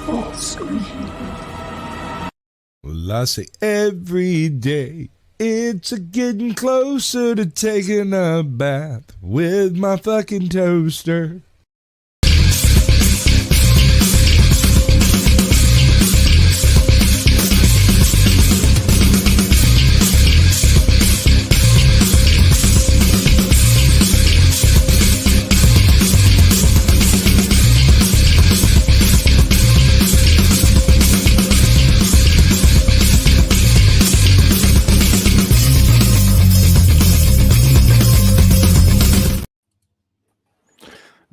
Full screen. Well, I say every day it's a getting closer to taking a bath with my fucking toaster.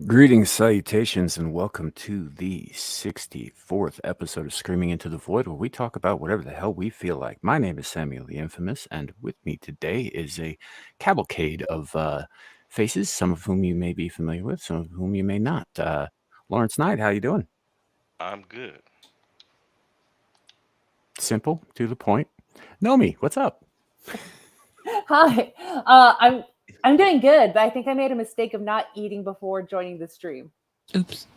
Greetings, salutations, and welcome to the 64th episode of Screaming Into the Void, where we talk about whatever the hell we feel like. My name is Samuel the Infamous, and with me today is a cavalcade of faces, some of whom you may be familiar with, some of whom you may not. Lawrence Knight, how you doing? I'm good. Simple, to the point. Nomi, what's up? Hi, I'm doing good, but I think I made a mistake of not eating before joining the stream. Oops.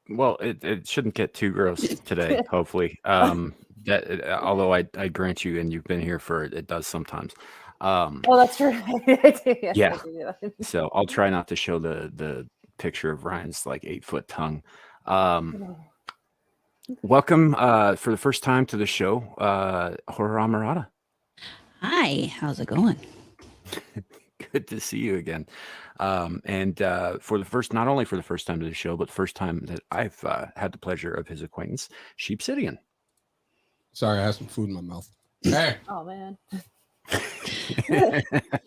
Well, it shouldn't get too gross today, hopefully. Although I grant you, and you've been here for it does sometimes. Oh, that's true. Yes, Yeah. I do that. So I'll try not to show the picture of Ryan's like 8-foot tongue. Welcome for the first time to the show, Horror Amarada. Hi, how's it going? Good to see you again. And for the first, not only for the first time to the show, but the first time that I've had the pleasure of his acquaintance, Sheepsidian. Sorry, I had some food in my mouth. Hey, Oh man.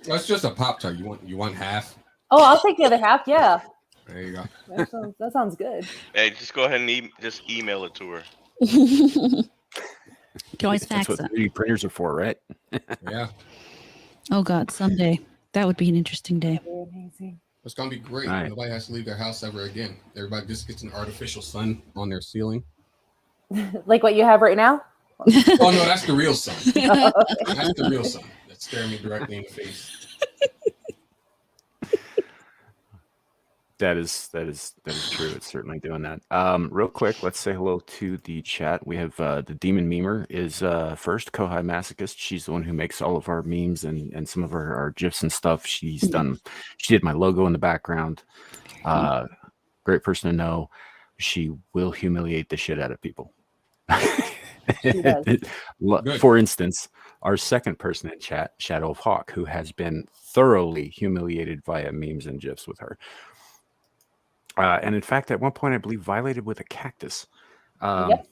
that's just a Pop-Tart. You want half? Oh, I'll take the other half. Yeah, There you go. that sounds good. Hey, just go ahead and just email it to her. You can always That's fax what it. 3D printers are for, right? Yeah, Oh God, someday. That would be an interesting day. Very amazing. it's gonna be great. All right. Nobody has to leave their house ever again. Everybody just gets an artificial sun on their ceiling. Like what you have right now. Oh no, that's the real sun. That's the real sun. That's staring me directly in the face. That is true. It's certainly doing that. Real quick, let's say hello to the chat. We have the Demon Memer is first, Kohai Masochist. She's the one who makes all of our memes and some of our GIFs and stuff. She did my logo in the background. Great person to know. She will humiliate the shit out of people. She does. Good. For instance, our second person in chat, Shadow of Hawk, who has been thoroughly humiliated via memes and GIFs with her. And in fact, at one point, I believe violated with a cactus. Yep.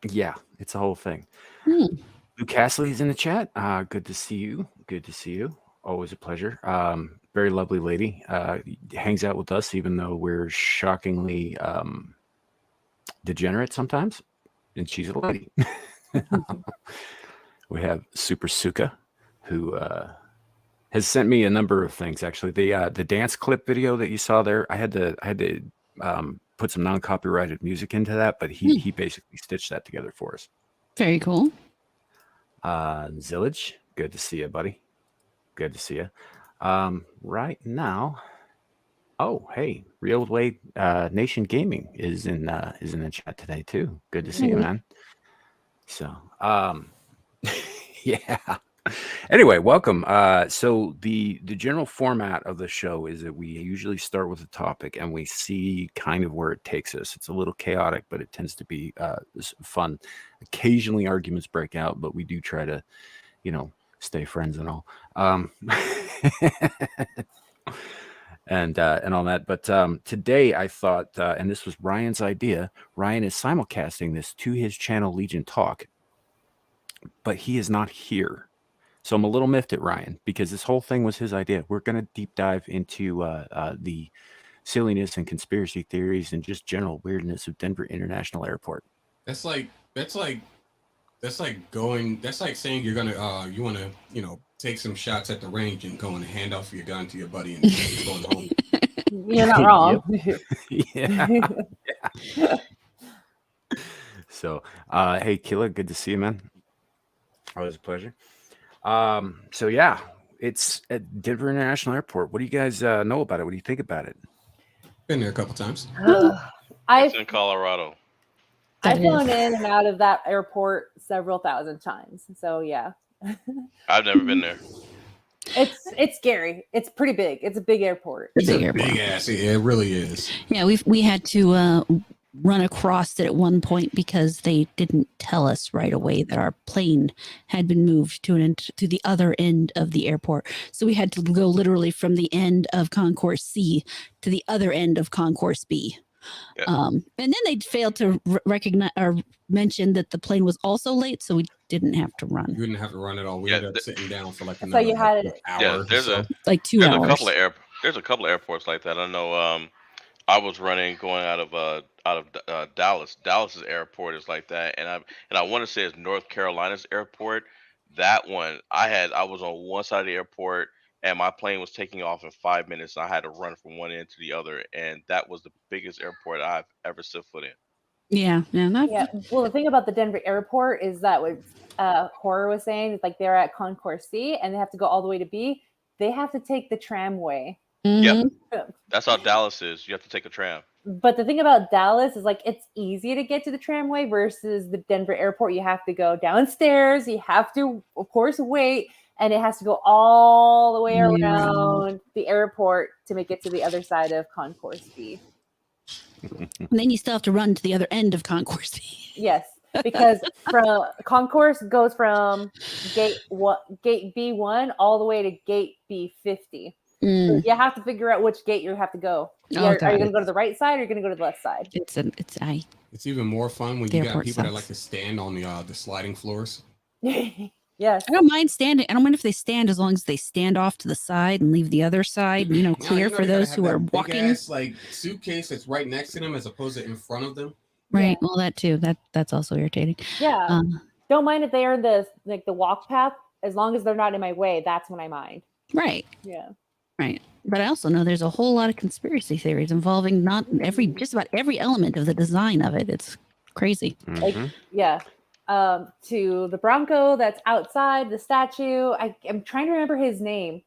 Yeah, it's a whole thing. Hmm. Lou Castley's in the chat. Good to see you. Good to see you. Always a pleasure. Very lovely lady. Hangs out with us, even though we're shockingly degenerate sometimes. And she's a lady. We have Super Suka, who has sent me a number of things. Actually, the dance clip video that you saw there, I had to put some non-copyrighted music into that, but he basically stitched that together for us. Very cool. Zillage, good to see you, buddy. Good to see you. Right now, oh hey, Real Way Nation Gaming is in the chat today too. Good to see you, man. So, yeah. Anyway, welcome. So the general format of the show is that we usually start with a topic and we see kind of where it takes us. It's a little chaotic, but it tends to be fun. Occasionally arguments break out, but we do try to, stay friends and all. And all that. But today I thought, and this was Ryan's idea, Ryan is simulcasting this to his channel Legion Talk, but he is not here. So I'm a little miffed at Ryan because this whole thing was his idea. We're going to deep dive into the silliness and conspiracy theories and just general weirdness of Denver International Airport. That's like saying you're gonna you want to take some shots at the range and go and hand off your gun to your buddy and he's going home. You're not wrong. Yeah. So, hey, Killa, good to see you, man. Always a pleasure. So yeah, it's at Denver International Airport. What do you guys know about it? What do you think about it? Been there a couple times. It's I've in Colorado. That I've flown is. in and out of that airport several thousand times. So yeah, I've never been there. it's scary. It's pretty big. It's a big airport. It's a It's big a big airport. ass. Yeah, it really is. Yeah, we had to run across it at one point because they didn't tell us right away that our plane had been moved to the other end of the airport. So we had to go literally from the end of Concourse C to the other end of Concourse B. Yeah. And then they failed to recognize or mention that the plane was also late, so we didn't have to You run didn't have to run at all. We Yeah, ended up sitting down for like So another you had like, it. hour Yeah, or there's so. like 2 there's hours. there's a couple of airports like that. I know. I was running going out of Dallas. Dallas's airport is like that, and I want to say it's North Carolina's airport. That one I was on one side of the airport, and my plane was taking off in 5 minutes. And I had to run from one end to the other, and that was the biggest airport I've ever set foot in. Yeah, Yeah. Well, the thing about the Denver airport is that what Horror was saying is like they're at Concourse C and they have to go all the way to B. They have to take the tramway. Yeah. Mhm. That's how Dallas is. You have to take a tram. But the thing about Dallas is like it's easy to get to the tramway versus the Denver airport. You have to go downstairs. You have to, of course, wait, and it has to go all the way around the airport to make it to the other side of Concourse B. And then you still have to run to the other end of Concourse B. Yes, because from Concourse goes from gate B1 all the way to gate B50. So Mm. you have to figure out which gate you have to go. Oh, Are God. you going to go to the right side or are you going to go to the left side? It's even more fun when The you got airport people that sucks. like to stand on the sliding floors. Yes. I don't mind standing. I don't mind if they stand as long as they stand off to the side and leave the other side, Now, clear for they gotta those have who that are big walking. ass, like suitcase that's right next to them as opposed to in front of them. Right. Yeah. Well, that too. That's also irritating. Yeah. Don't mind if they are in the walk path as long as they're not in my way. That's when I mind. Right. Yeah. Right. But I also know there's a whole lot of conspiracy theories involving just about every element of the design of it. It's crazy. Like, Mhm. yeah. To the Bronco that's outside the statue. I'm trying to remember his name.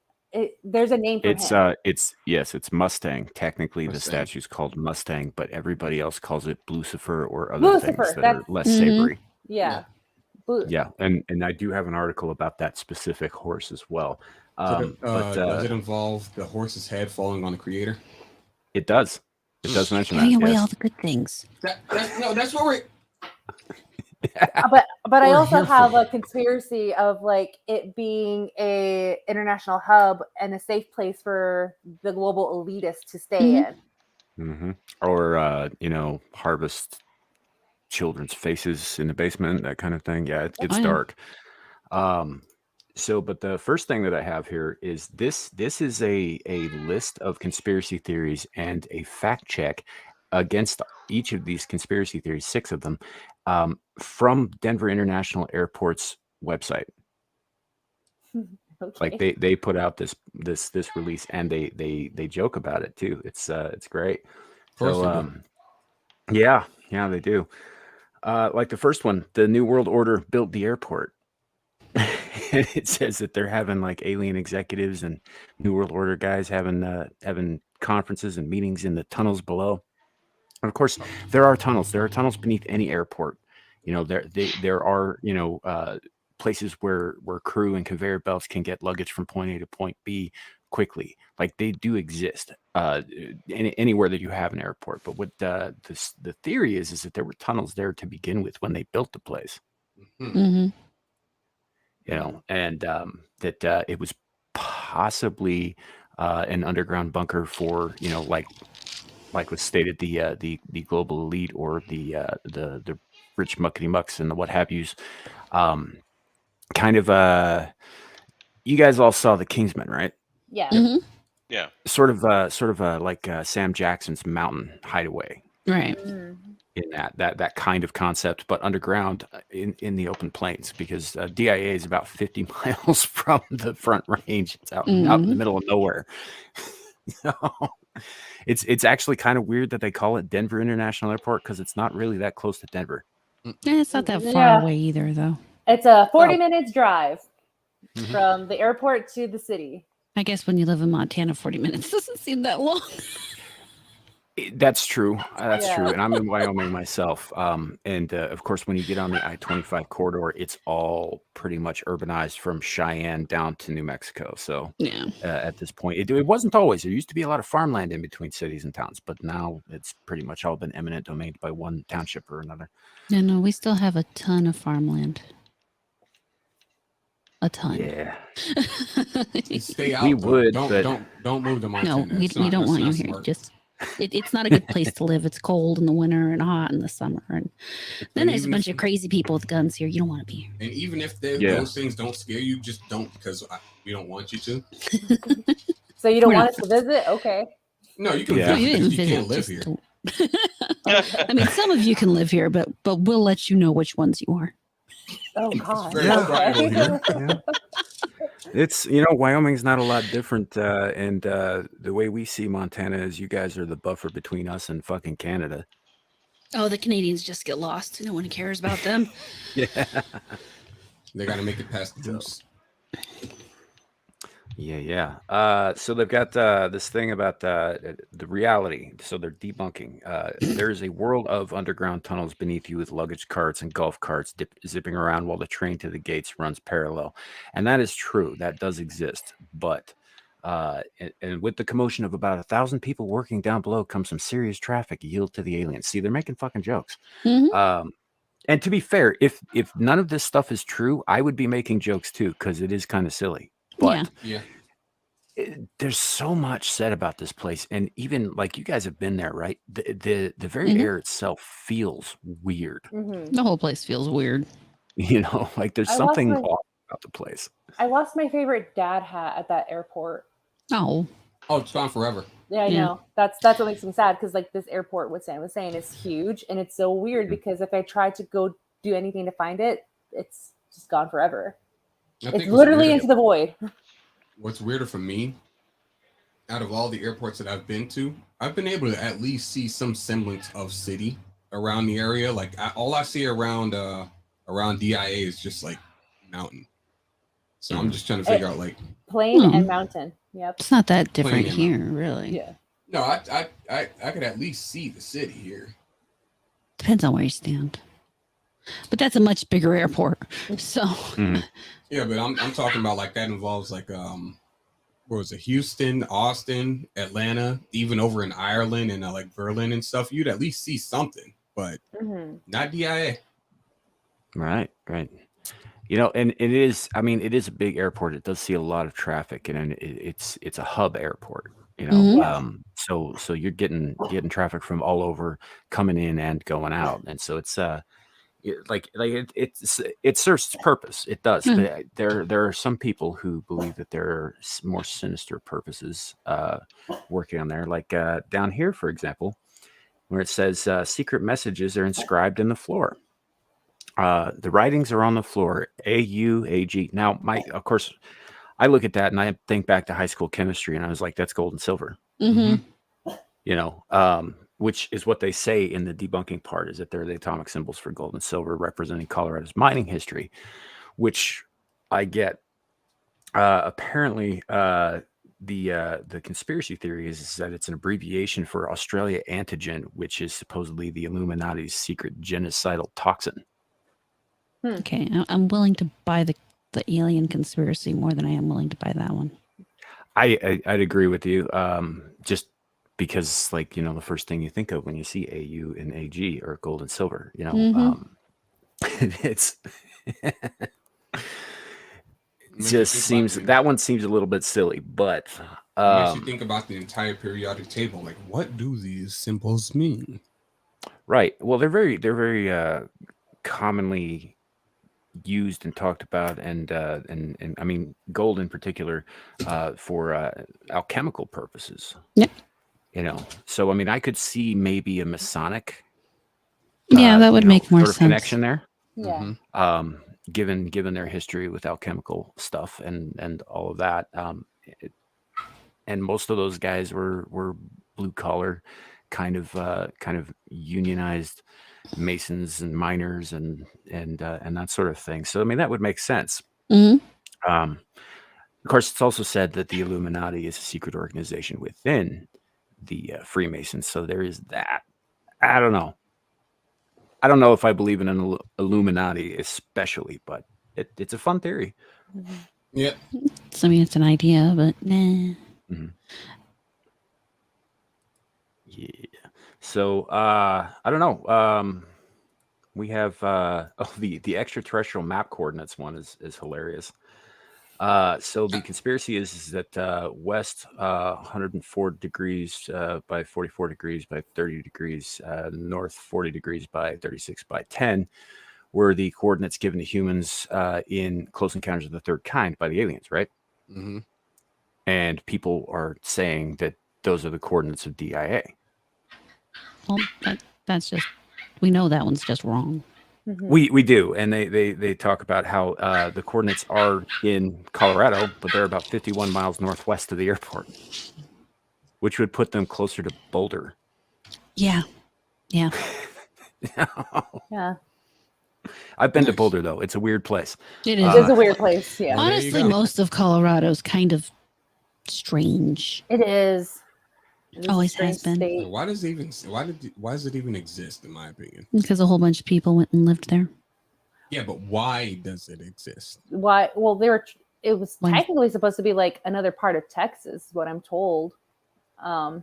There's a name for him. It's Mustang. Technically, the Mustang. statue's called Mustang, but everybody else calls it Lucifer or other things Lucifer, that are that's- less Mhm. savory. Yeah. Yeah, and I do have an article about that specific horse as well. So does it But involve the horse's head falling on the creator? it does. It does mention that. Giving away Yes. all the good things. That's what we're. But I We're also here have for. a conspiracy of like it being a international hub and a safe place for the global elitists to stay Mhm. in. Or harvest children's faces in the basement, that kind of thing. Yeah, it gets Oh, yeah. dark. But the first thing that I have here is this is a list of conspiracy theories and a fact check against each of these conspiracy theories, 6 of them, from Denver International Airport's website. Okay. Like they put out this release, and they joke about it too. It's great. Of course So they do. yeah, they do. Like the first one, the New World Order built the airport. It says that they're having like alien executives and New World Order guys having conferences and meetings in the tunnels below. And of course, there are tunnels. There are tunnels beneath any airport. There are places where crew and conveyor belts can get luggage from point A to point B quickly. Like they do exist anywhere that you have an airport. But what the theory is that there were tunnels there to begin with when they built the place. Mm-hmm. And that it was possibly an underground bunker for like was stated, the global elite or the rich muckety mucks and the what have yous. Kind of you guys all saw the Kingsman, right? Yeah. Mm-hmm. Yeah. Sort of like Sam Jackson's mountain hideaway. Right. Mm. In that kind of concept, but underground in the open plains, because DIA is about 50 miles from the Front Range. It's out in the middle of nowhere. So it's actually kind of weird that they call it Denver International Airport, because it's not really that close to Denver. Yeah, it's not that far Yeah. away either, though. It's a 40 Well- minutes drive Mhm. from the airport to the city. I guess when you live in Montana, 40 minutes doesn't seem that long. That's true. That's Yeah. true. And I'm in Wyoming myself. And of course, when you get on the I-25 corridor, it's all pretty much urbanized from Cheyenne down to New Mexico. So Yeah. at this point, it wasn't always. There used to be a lot of farmland in between cities and towns, but now it's pretty much all been eminent domain by one township or another. No, we still have a ton of farmland. A ton. Yeah. Stay out. We though. would, Don't but move to No, Montana. we don't want you here. Smart. Just it's not a good place to live. It's cold in the winter and hot in the summer. And then And there's a even bunch if- of crazy people with guns here. You don't want to be here. And even if Yeah. those things don't scare you, just don't, because we don't want you to. So you don't We're want us to visit? Okay. No, you can Yeah. visit, You but you can't live just here. don't. I mean, some of you can live here, but we'll let you know which ones you are. Oh God. very Yeah. quiet here. Yeah. It's, Wyoming's not a lot different. And the way we see Montana is you guys are the buffer between us and fucking Canada. Oh, the Canadians just get lost. No one cares about them. Yeah. They got to make it past the boost. Yeah. So they've got this thing about the reality. So they're debunking. There's a world of underground tunnels beneath you with luggage carts and golf carts zipping around while the train to the gates runs parallel. And that is true. That does exist. But and with the commotion of about 1,000 people working down below comes some serious traffic. Yield to the aliens. See, they're making fucking jokes. Mhm. And to be fair, if none of this stuff is true, I would be making jokes too, because it is kind of silly. But Yeah. Yeah. there's so much said about this place, and even like you guys have been there, right? The very Mhm. air itself feels weird. Mhm. The whole place feels weird. Like there's I lost something my- off about the place. I lost my favorite dad hat at that airport. Oh, Oh, it's gone forever. Yeah, I Yeah. know. That's what makes me sad, because like this airport, what Sam was saying, is huge, and it's so weird because if I try to go do anything to find it, it's just gone forever. I It's think literally into the void. what's weirder for me, out of all the airports that I've been to, I've been able to at least see some semblance of city around the area. Like all I see around DIA is just like mountain. So I'm just trying to figure out like, Plain Hmm. and mountain. Yep. it's not that different Plain here, really. Yeah. no, I could at least see the city here. Depends on where you stand. But that's a much bigger airport. So Yeah, but I'm talking about like that involves like what was it, Houston, Austin, Atlanta, even over in Ireland and like Berlin and stuff. You'd at least see something, but Mhm. not DIA. Right. And it is. I mean, it is a big airport. It does see a lot of traffic, and it's a hub airport. Mhm. So you're getting traffic from all over coming in and going out, and so it's it serves its purpose. It does. Hmm. But there are some people who believe that there are more sinister purposes working on there, like down here, for example, where it says secret messages are inscribed in the floor. The writings are on the floor. AUAG. Now, of course, I look at that and I think back to high school chemistry, and I was like, "That's gold and silver." Mhm. Which is what they say in the debunking part, is that they're the atomic symbols for gold and silver representing Colorado's mining history, which I get. Apparently, the conspiracy theory is that it's an abbreviation for Australia antigen, which is supposedly the Illuminati's secret genocidal toxin. Okay, I'm willing to buy the alien conspiracy more than I am willing to buy that one. I'd agree with you. Just because, like, the first thing you think of when you see AU and AG or gold and silver, Mhm. it's Makes just you think seems about that one seems a little bit silly, but makes you think about the entire periodic table. Like, what do these symbols mean? right. Well, they're very commonly used and talked about, and I mean, gold in particular for alchemical purposes. Yep. So I mean, I could see maybe a Masonic Yeah, that would make more sort of sense. connection there. Yeah. Mhm. Given their history with alchemical stuff and all of that, and most of those guys were blue collar, kind of unionized masons and miners and that sort of thing. So I mean, that would make sense. Mhm. Of course, it's also said that the Illuminati is a secret organization within Freemasons. So there is that. I don't know. I don't know if I believe in an Illuminati, especially, but it's a fun theory. Yeah. So, I mean, it's an idea, but nah. Mm-hmm. Yeah. So I don't know. We have the extraterrestrial map coordinates one is hilarious. So the conspiracy is that west 104 degrees by 44 degrees by 30 degrees, north 40 degrees by 36 by 10 were the coordinates given to humans in Close Encounters of the Third Kind by the aliens, right? Mm-hmm. And people are saying that those are the coordinates of DIA. Well, that's just, we know that one's just wrong. Mhm. We do, and they talk about how the coordinates are in Colorado, but they're about 51 miles northwest of the airport, which would put them closer to Boulder. Yeah. Yeah. Yeah. I've been to Nice. Boulder, though. It's a weird place. It It is. is a weird place. Yeah. Well, there you Honestly, go. most of Colorado's kind of strange. It is. It is a Always strange has been. state. Like, why does it even exist? In my opinion. Because a whole bunch of people went and lived there. Yeah, but why does it exist? Why? Well, it was When- technically supposed to be like another part of Texas, what I'm told. And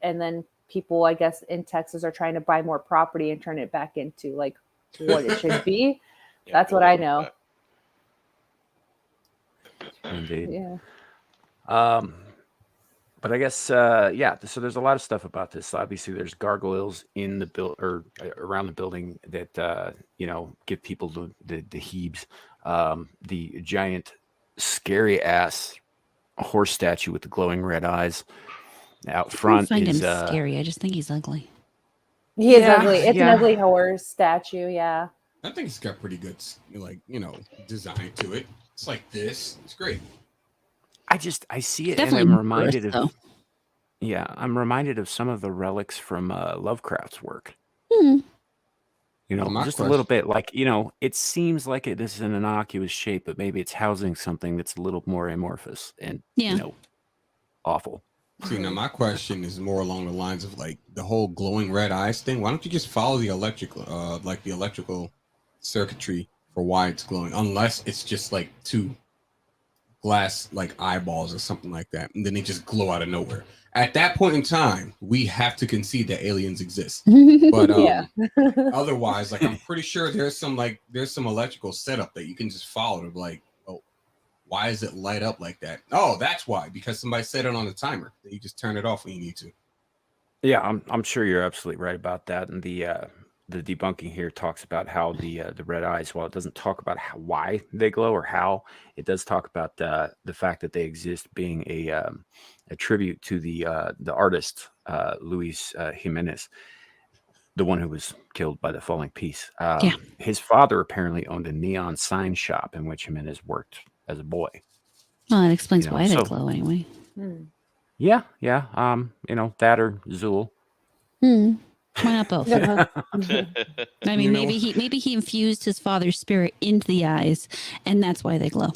then people, I guess, in Texas are trying to buy more property and turn it back into like what it should be. Yeah, That's what build I up know. that. Indeed. Yeah. But I guess yeah. So there's a lot of stuff about this. Obviously, there's gargoyles in the around the building that give people the heebs. The giant, scary ass horse statue with the glowing red eyes out I don't front find is him scary. I just think he's ugly. He is Yeah, ugly. It's yeah. an ugly horse statue. Yeah. I think it's got pretty good, like, design to it. It's like this. It's great. I see it Definitely and I'm more reminded earth, of though. yeah, I'm reminded of some of the relics from Lovecraft's work. Hmm. My Just a little bit. Like, it seems like it is an innocuous shape, but maybe it's housing something that's a little more amorphous and Yeah. See, awful. now my question is more along the lines of like the whole glowing red eyes thing. Why don't you just follow the electrical circuitry for why it's glowing, unless it's just like two glass like eyeballs or something like that, and then they just glow out of nowhere. At that point in time, we have to concede that aliens exist. But Yeah. otherwise, like, I'm pretty sure there's some electrical setup that you can just follow to like, oh, why does it light up like that? Oh, that's why, because somebody set it on the timer. You just turn it off when you need to. Yeah, I'm sure you're absolutely right about that. And the debunking here talks about how the red eyes, while it doesn't talk about why they glow or how, it does talk about the fact that they exist, being a tribute to the artist Luis Jimenez, the one who was killed by the falling piece. Yeah. His father apparently owned a neon sign shop in which Jimenez worked as a boy. Well, that explains You know, why they so- glow anyway. Hmm. Yeah. That or Zool. Hmm. Why not both? Yeah. I mean, maybe he infused his father's spirit into the eyes, and that's why they glow.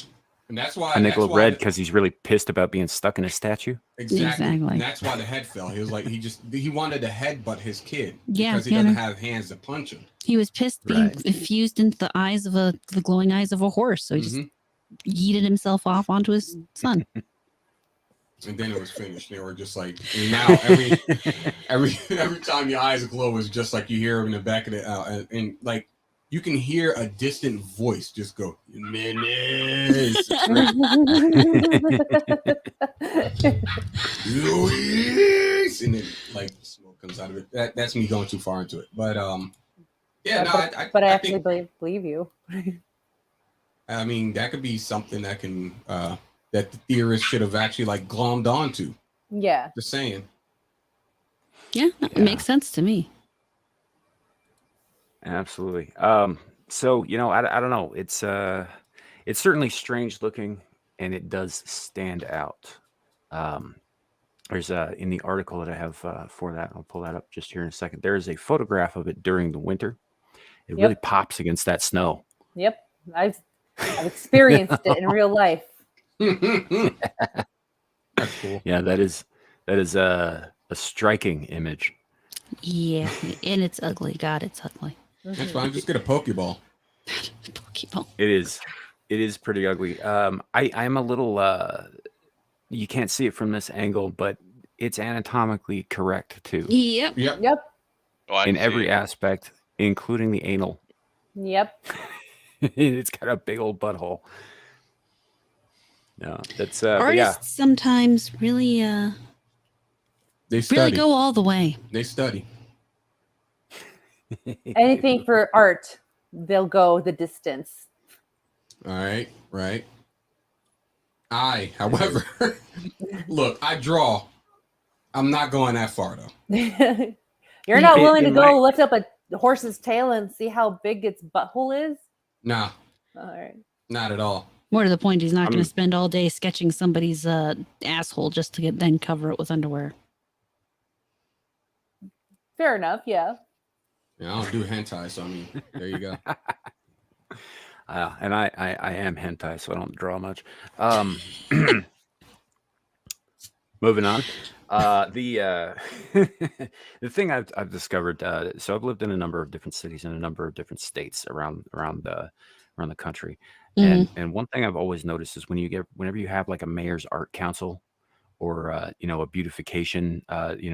And that's why. And they that's glow why red because he's really pissed about being stuck in a statue. Exactly. Exactly. And that's why the head fell. He was like, he wanted to headbutt his kid Yeah, because he yeah, doesn't no. have hands to punch him. He was pissed being Right. infused into the eyes of the glowing eyes of a horse, so he just Mhm. yeeted himself off onto his son. And then it was finished. They were just like, and now every time your eyes glow is just like you hear him in the back of the and like you can hear a distant voice just go, Menace. Luis! And then like smoke comes out of it. That's me going too far into it. But yeah, but I I actually think, believe you. I mean, that could be something that can that the theorists should have actually like glommed onto. Yeah. Just saying. Yeah, it Yeah. makes sense to me. Absolutely. So I don't know. It's certainly strange looking, and it does stand out. There's in the article that I have for that. I'll pull that up just here in a second. There is a photograph of it during the winter. It really pops against that snow. Yep. I've experienced it in real life. That's cool. Yeah, that is striking image. Yeah, and it's ugly. God, it's ugly. That's fine. Just get a Pokeball. Pokeball. It is pretty ugly. I'm a little you can't see it from this angle, but it's anatomically correct too. Yep. Yep. Yep. Oh, I In can see every it. aspect, including the anal. Yep. It's got a big old butthole. No, that's but yeah. Artists sometimes really They study. really go all the way. They study. Anything for art, they'll go the distance. All right. Right. However, look, I draw. I'm not going that far though. You're not willing to in go my- lift up a horse's tail and see how big its butthole is? Nah, All right. not at all. More to the point, he's not going I'm- to spend all day sketching somebody's asshole just to then cover it with underwear. Fair enough. Yeah. Yeah, I don't do hentai, so I mean, there you go. And I am hentai, so I don't draw much. Moving on. The thing I've discovered. So I've lived in a number of different cities and a number of different states around the country. Mhm. And one thing I've always noticed is whenever you have like a mayor's art council or a beautification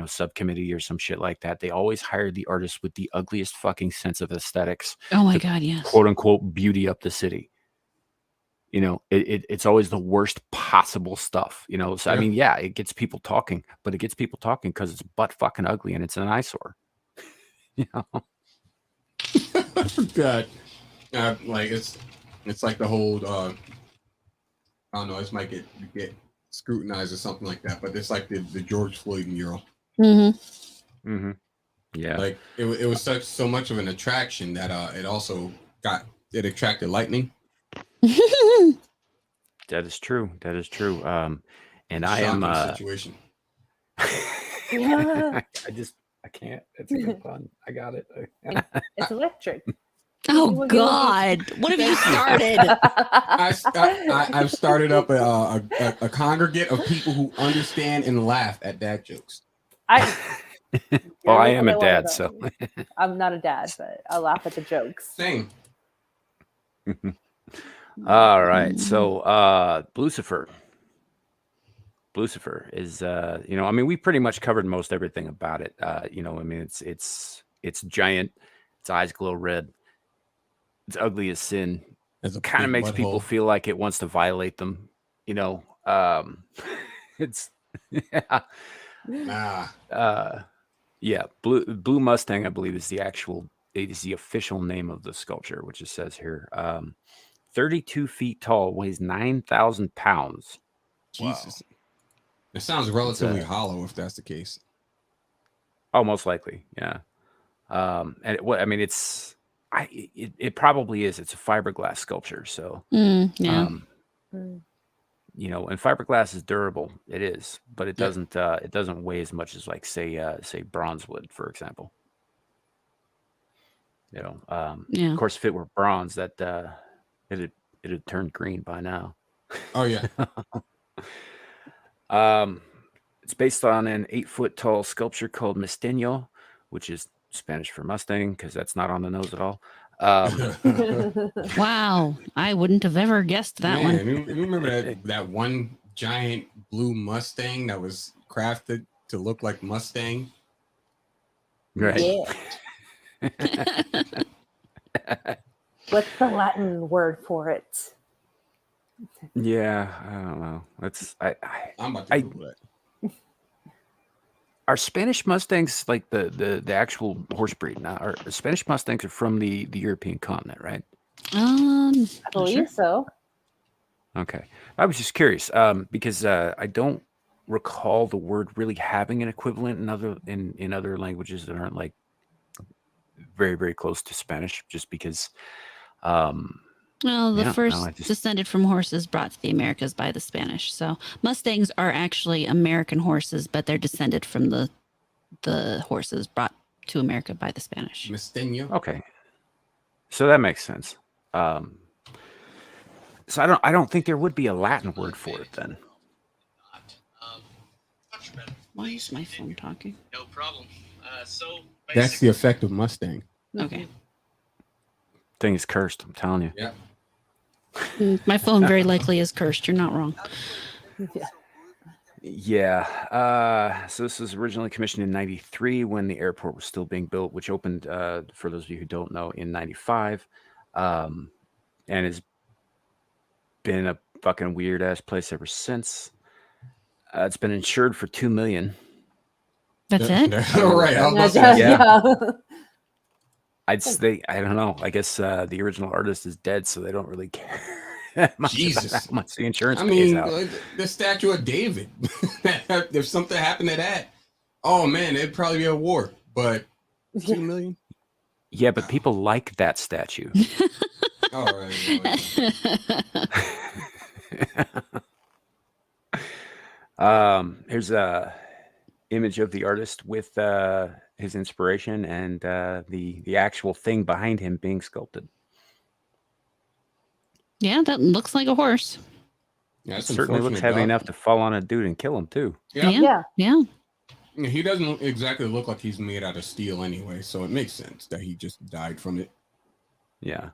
subcommittee or some shit like that, they always hire the artist with the ugliest fucking sense of aesthetics, Oh my to God, yes. quote unquote beauty up the city. It's always the worst possible stuff. So I Yeah. mean, yeah, it gets people talking, but it gets people talking because it's butt fucking ugly and it's an eyesore. I forgot. Like it's like the whole I don't know, this might get scrutinized or something like that, but it's like the George Floyd mural. Mm-hmm. Mm-hmm. Yeah. Like it was so much of an attraction that it also attracted lightning. That is true. And I am Shocking situation. Yeah. I can't. It's a good pun. I got it. It's electric. Oh God, what have you started? I've started up a congregate of people who understand and laugh at dad jokes. Well, I am a dad, so I'm not a dad, but I laugh at the jokes. Same. all right. So Lucifer is I mean, we pretty much covered most everything about it. I mean, it's giant, its eyes glow red, it's ugly as sin. Kind of makes people feel like it wants to violate them. It's yeah. Nah. Yeah, Blue Mustang, I believe, is the official name of the sculpture, which it says here. 32 feet tall, weighs 9,000 pounds. Jesus. It sounds relatively hollow if that's the case. Oh, most likely, yeah. It probably is. It's a fiberglass sculpture, so Yeah. and fiberglass is durable. It is, but it doesn't weigh as much as like say bronze would, for example. Of course, if it were bronze, that it'd turned green by now. Oh yeah. It's based on an 8-foot tall sculpture called Misteño, which is Spanish for Mustang, because that's not on the nose at all. Wow, I wouldn't have ever guessed that one. You remember that one giant blue Mustang that was crafted to look like Mustang? Right. Yeah. What's the Latin word for it? Yeah, I don't know. I'm about to Google that. Are Spanish Mustangs like the actual horse breed? Now, are Spanish Mustangs are from the European continent, right? I believe so. Okay, I was just curious because I don't recall the word really having an equivalent in other languages that aren't like very, very close to Spanish. Just because. Well, the first descended from horses brought to the Americas by the Spanish. So Mustangs are actually American horses, but they're descended from the horses brought to America by the Spanish. Misteño. Okay, so that makes sense. So I don't think there would be a Latin word for it then. Why is my phone talking? No problem. So That's the effect of Mustang. Okay. Thing is cursed. I'm telling you. Yeah. My phone very likely is cursed. You're not wrong. Yeah. Yeah. So this was originally commissioned in '93 when the airport was still being built, which opened, for those of you who don't know, in '95, and has been a fucking weird ass place ever since. It's been insured for $2 million. That's it. All right. I was about to Yeah, say, Yeah. I'd say, I don't know. I guess the original artist is dead, so they don't really care much Jesus. about how much the insurance I pays mean, out. the statue of David. If something happened to that, oh man, it'd probably be a war. But Yeah. $2 million. Yeah, but people like that statue. All right. Here's a image of the artist with his inspiration and the actual thing behind him being sculpted. Yeah, that looks like a horse. Yeah, It that's certainly looks unfortunate, heavy dog. enough to fall on a dude and kill him too. Yeah. Yeah. Yeah. He doesn't exactly look like he's made out of steel anyway, so it makes sense that he just died from it. Yeah.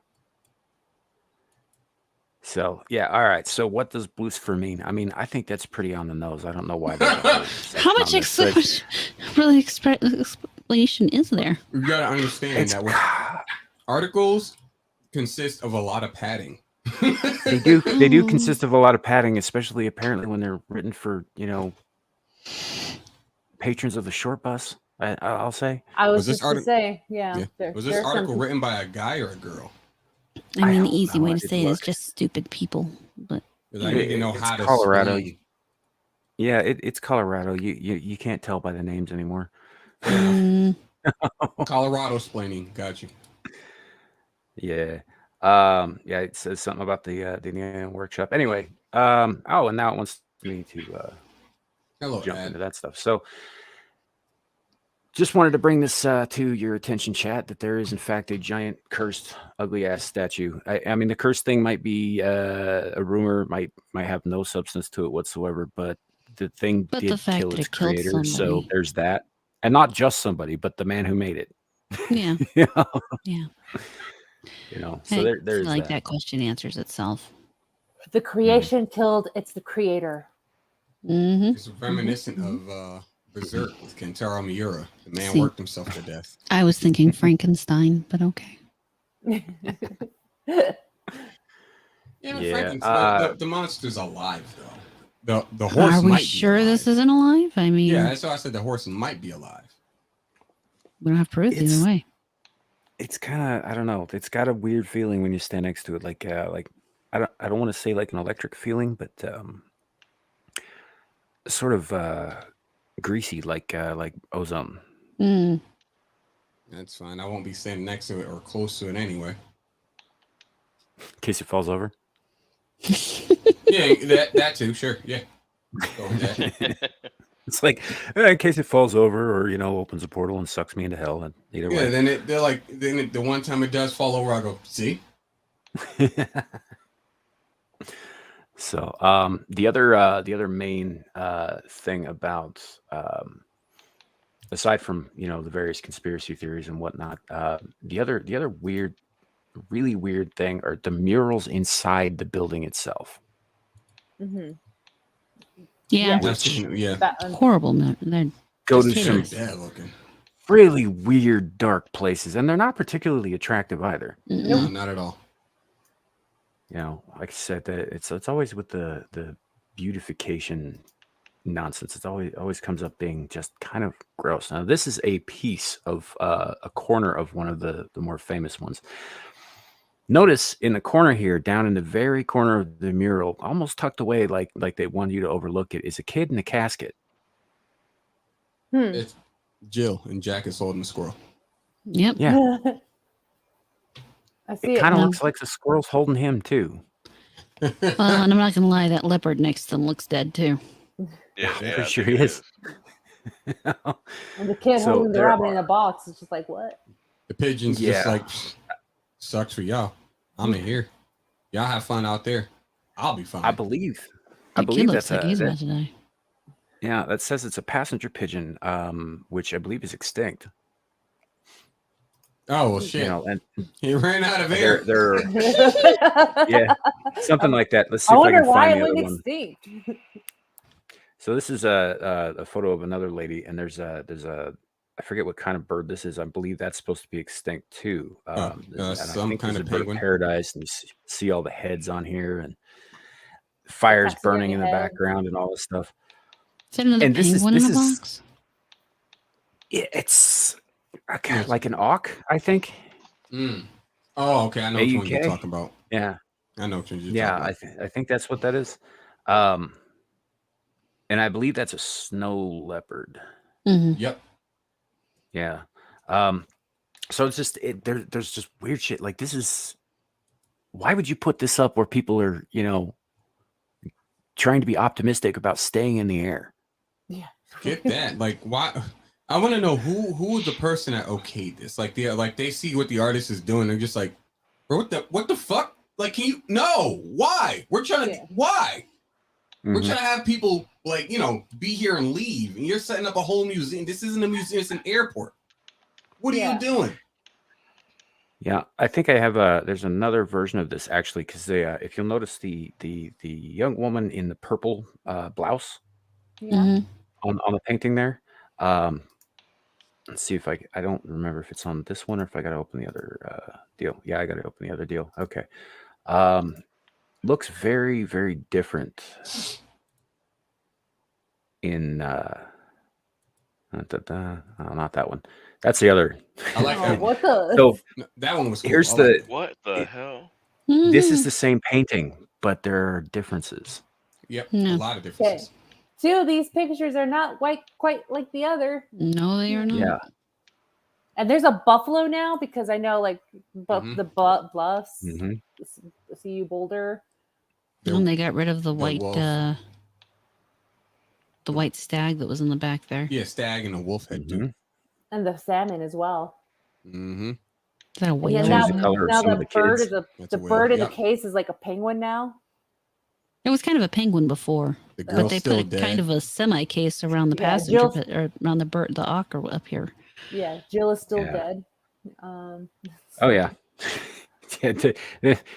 So yeah, all right. So what does Lucifer mean? I mean, I think that's pretty on the nose. I don't know why. there's a whole How section much on this, but really explanation is there? You gotta understand it's- that with articles consist of a lot of padding. They do consist of a lot of padding, especially apparently when they're written for, patrons of the short bus. I'll say. I was Was this just to say, yeah. Yeah. Was this article written by a guy or a girl? I mean, I the don't easy know. way I to didn't say it is look. just stupid people. But 'Cause I need to know It's how to Colorado. spell. Yeah, it's Colorado. You can't tell by the names anymore. Colorado splaining. Got you. Yeah. Yeah, it says something about the Indiana workshop. Anyway, and now it wants me to Hello, jump Ed. into that stuff. So just wanted to bring this to your attention, chat, that there is in fact a giant cursed ugly ass statue. I mean, the cursed thing might be a rumor, might have no substance to it whatsoever, but the thing But did the fact kill that its it killed creator. So somebody. there's that. And not just somebody, but the man who made it. yeah, You know? yeah. So I there's feel like that. that question answers itself. The creation killed. It's the creator. Mm-hmm. It's reminiscent of Berserk with Kentaro Miura. The man See. worked himself to death. I was thinking Frankenstein, but okay. Yeah, Yeah, Frankenstein. The monster's alive though. The horse. Are we might be sure this alive. isn't alive? I mean, Yeah, that's why I said the horse might be alive. we don't have proof It's- either way. It's kind of, I don't know. It's got a weird feeling when you stand next to it. Like I don't want to say like an electric feeling, but sort of greasy, like ozone. Mm. That's fine. I won't be standing next to it or close to it anyway. In case it falls over. Yeah, that too. Sure. Yeah. Go with that. It's like in case it falls over or opens a portal and sucks me into hell. And either Yeah. way. Then the one time it does fall over, I go, see. So the other main thing about aside from the various conspiracy theories and whatnot, the other really weird thing are the murals inside the building itself. Mm-hmm. Yeah, Yeah. horrible. They're Go to Just some hideous. Bad looking. really weird, dark places, and they're not particularly attractive either. No, not at all. Like I said, it's always with the beautification nonsense. It's always comes up being just kind of gross. Now, this is a piece of a corner of one of the more famous ones. Notice in the corner here, down in the very corner of the mural, almost tucked away, like they wanted you to overlook it, is a kid in a casket. It's Jill and Jack is holding the squirrel. Yep. Yeah, I see it kind of now. looks like the squirrel's holding him too. Well, and I'm not gonna lie, that leopard next to them looks dead too. Yeah, For yeah, I sure think he it is. And the kid So holding the there rabbit in are- a box is just like, what? The pigeon's Yeah. just like, sucks for y'all. I'm in here. Y'all have fun out there. I'll be fine. I believe That kid that's looks like he's that- about to die. Yeah, that says it's a passenger pigeon, which I believe is extinct. Oh well, shit. You know, and He ran out of air. they're yeah, something like that. Let's see I if I wonder can why find it the other went one. extinct. So this is a photo of another lady, and there's a I forget what kind of bird this is. I believe that's supposed to be extinct too. And I Some think kind there's of a bird of penguin. paradise, and you see all the heads on here, and fires burning taxidermy in the heads. background, and all this stuff. Is that another And penguin in a box? It's Yes. like an auk, I think. Oh, okay. I know which one you're AUK. talking about. Yeah, I know which one you're yeah. talking about. I think that's what that is. And I believe that's a snow leopard. Mm-hmm. Yep. Yeah. So it's just there's just weird shit. Like this is why would you put this up where people are, trying to be optimistic about staying in the air? Yeah. Get that. Like, why? I want to know who is the person that okayed this. Like they see what the artist is doing. They're just like, bro, what the fuck? Like, can you? No. Why? We're trying to. Why? We're trying to have people like be here and leave, and you're setting up a whole museum. This isn't a museum; it's an airport. What are you doing? Yeah, I think I have there's another version of this actually, because if you'll notice the young woman in the purple blouse Yeah. on the painting there. Let's see if I don't remember if it's on this one or if I got to open the other deal. Yeah, I got to open the other deal. Okay. Looks very, very different in not that one. That's the other. I like that. What the? So that one was cool. here's What the hell? This is the same painting, but there are differences. Yep, a lot of differences. Two of these pictures are not quite like the other. No, they are not. Yeah. And there's a buffalo now because I know like the bluffs, CU Boulder. And they got rid of the white wolf. the white stag that was in the back there. Yeah, stag and a wolf head too. And the salmon as well. Mm-hmm. Is that a whale? Yeah, Change the color of now some of the the bird kids. is the bird in the case is like a penguin now. It was kind of a penguin before, The but girl's they still put a dead. kind of a semi case around the Yeah, passenger Jill's- pit, or around the auk or up here. Yeah, Jill is still Yeah. dead. Oh yeah. They're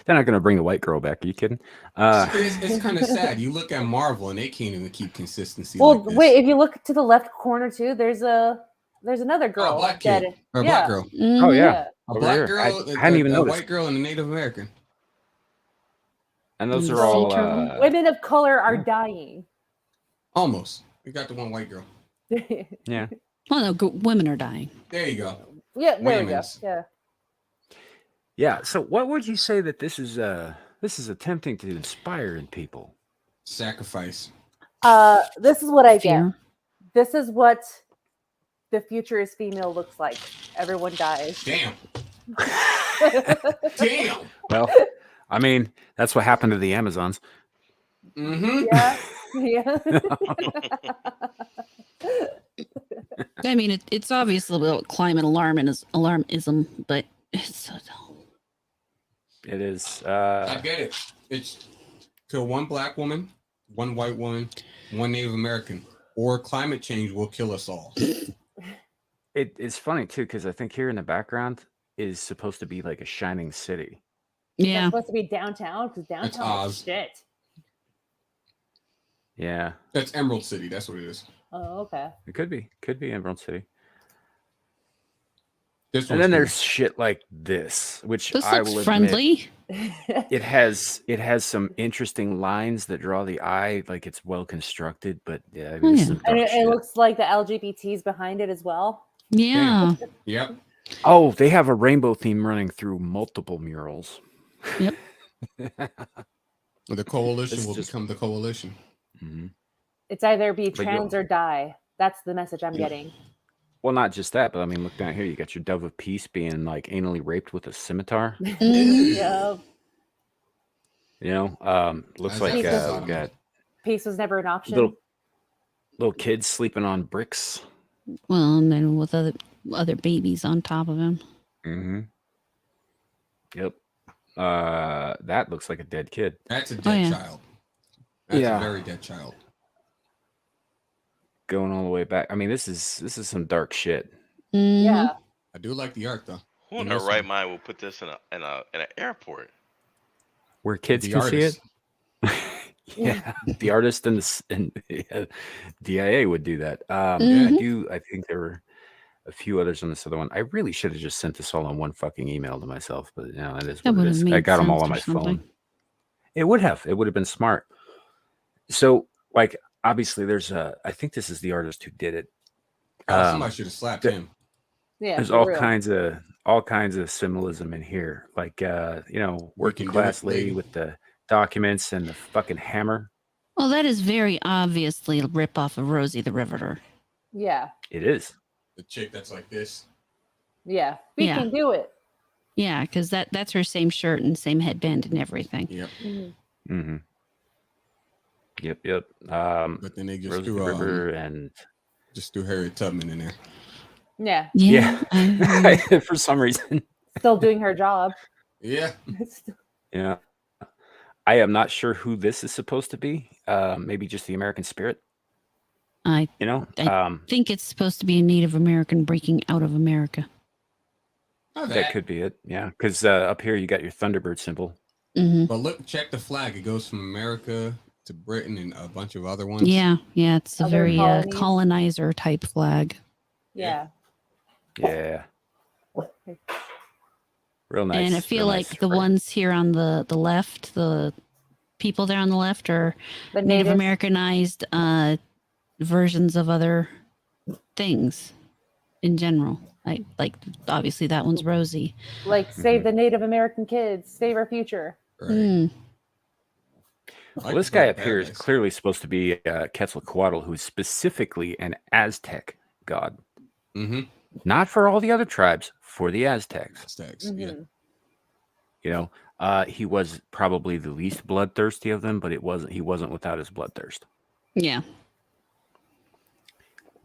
not going to bring the white girl back. Are you kidding? It's kind of sad. You look at Marvel and they can't even keep consistency. Well, like this. wait, if you look to the left corner too, there's another girl. black dead. kid. Or a Yeah. black girl. Oh yeah. A Over black here. girl, I hadn't even a noticed. white girl, and a Native American. And those Sea are all turtle? Women of color are dying. Almost. We got the one white girl. yeah. Well, no, women are dying. There you go. Yeah, there we go. Women's. Yeah. Yeah. So what would you say that this is attempting to inspire in people? Sacrifice. This is what I get. Fear. This is what the future is female looks like. Everyone dies. Damn. Damn. Well, I mean, that's what happened to the Amazons. Mm-hmm. Yeah. I mean, it's obviously about climate alarmism, but it's so dull. It is. I get it. It's kill one black woman, one white woman, one Native American, or climate change will kill us all. It's funny too because I think here in the background is supposed to be like a shining city. It's Yeah. supposed to be downtown because downtown is Oz. shit. Yeah, That's Emerald City. That's what it is. Oh, okay. it could be Emerald City. This And one's then cool. there's shit like this, which This I looks will admit, friendly. it has some interesting lines that draw the eye, like it's well constructed. But yeah, I mean, this is some And dark it shit. looks like the LGBTs behind it as well. Yeah. Yep. Oh, they have a rainbow theme running through multiple murals. Yep. The coalition This is will just- become the coalition. Mhm. It's either be But trans or die. That's the message I'm getting. Well, not just that, but I mean, look down here. You got your dove of peace being like anally raped with a scimitar. Yeah. You know, looks That's like actually we got Peace was never an option. little kids sleeping on bricks. Well, and then with other babies on top of him. Mm-hmm. Yep. That looks like a dead kid. That's a dead yeah. child. That's Yeah. a very dead child. going all the way back. I mean, this is some dark shit. Mhm. Yeah. I do like the art though. Who in And her this right one. mind will put this in an airport? Where kids The can artist. see it. Yeah, the artist and DIA would do that. Mhm. I think there were a few others on this other one. I really should have just sent this all on one fucking email to myself, but it is That what would it have is. I made got them all sense on or my something. phone. It would have been smart. So, like, obviously, I think this is the artist who did it. Oh, somebody should have slapped th- him. Yeah. There's For all real. kinds of symbolism in here, like working can do it, class lady lady. with the documents and the fucking hammer. Well, that is very obviously a ripoff of Rosie the Riveter. Yeah. It is. The chick that's like this. Yeah. We Yeah. can do it. Yeah, because that's her same shirt and same headband and everything. Yep. Mm-hmm. Yep. But then they just Rosie the threw River and Harriet Tubman in there. Yeah. Yeah. for some reason. Still doing her job. Yeah. Yeah. I am not sure who this is supposed to be. Maybe just the American spirit. I think it's supposed to be a Native American breaking out of America. That could be it. Yeah, because up here you got your Thunderbird symbol. Mm-hmm. But look, check the flag. It goes from America to Britain and a bunch of other ones. Yeah, it's a Other very colonies. colonizer type flag. Yeah. Yeah. Real nice. And I feel real like nice. the ones here on the left, the people there on the left are The Native natives. Americanized versions of other things in general. Like obviously that one's Rosie. Like save the Native American kids, save our future. Right. Mm. Well, this guy up here is clearly supposed to be Quetzalcoatl, who is specifically an Aztec god. Mm-hmm. Not for all the other tribes, for the Aztecs. Aztecs. Yeah. You know, he was probably the least bloodthirsty of them, but he wasn't without his bloodthirst. Yeah.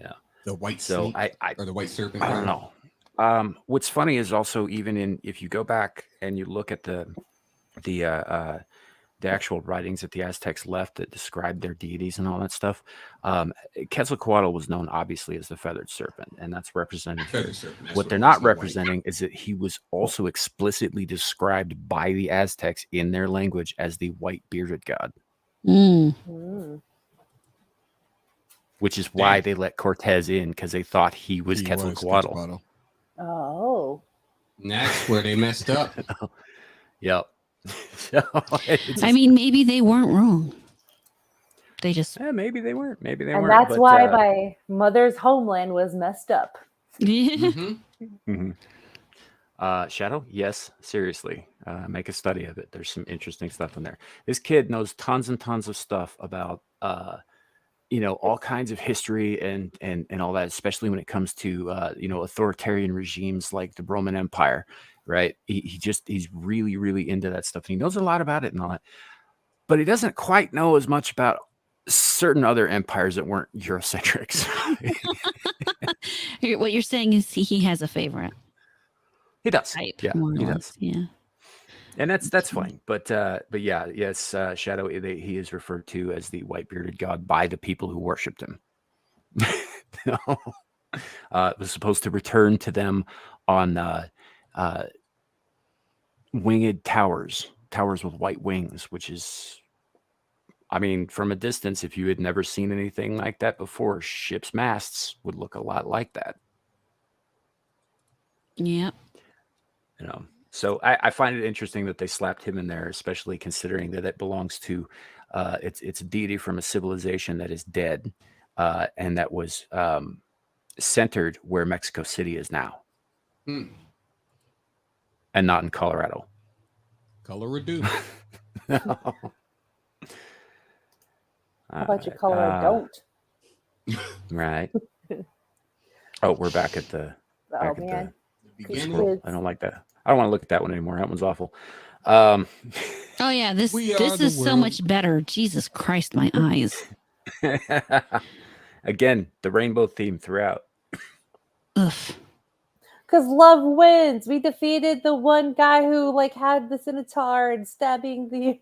Yeah. The white So snake, I or the white serpent. I don't know. What's funny is also if you go back and you look at the actual writings that the Aztecs left that described their deities and all that stuff, Quetzalcoatl was known obviously as the feathered serpent, and that's represented here. Feathered serpent. That's What they're it not is, the white. representing is that he was also explicitly described by the Aztecs in their language as the white bearded god, Mm. which is why they let Cortez in, because they thought he was Quetzalcoatl. Oh. And that's where they messed up. Yep. So I mean, maybe they weren't wrong. They just maybe they weren't. Maybe they And weren't. that's why my mother's homeland was messed up. Mm-hmm. Shadow, yes, seriously, make a study of it. There's some interesting stuff in there. This kid knows tons and tons of stuff about all kinds of history and all that, especially when it comes to authoritarian regimes like the Roman Empire, right? He's really, really into that stuff, and he knows a lot about it and all that, but he doesn't quite know as much about certain other empires that weren't Eurocentrics. what you're saying is he has a favorite. He does. Type, Yeah, more or he less. does. Yeah. And that's fine. But yeah, yes, Shadow, he is referred to as the white bearded god by the people who worshipped him. It was supposed to return to them on winged towers with white wings, which is, I mean, from a distance, if you had never seen anything like that before, ships' masts would look a lot like that. Yep. So I find it interesting that they slapped him in there, especially considering that it belongs to it's a deity from a civilization that is dead, and that was centered where Mexico City is now, and not in Colorado. Colorado. How about you Colorado don't? Right. Oh, we're back at the Man. scroll. I don't like that. I don't want to look at that one anymore. That one's awful. Oh yeah, this We are this the is so world. much better. Jesus Christ, my eyes. Again, the rainbow theme throughout. Ugh. Because love wins. We defeated the one guy who had the scimitar and stabbing the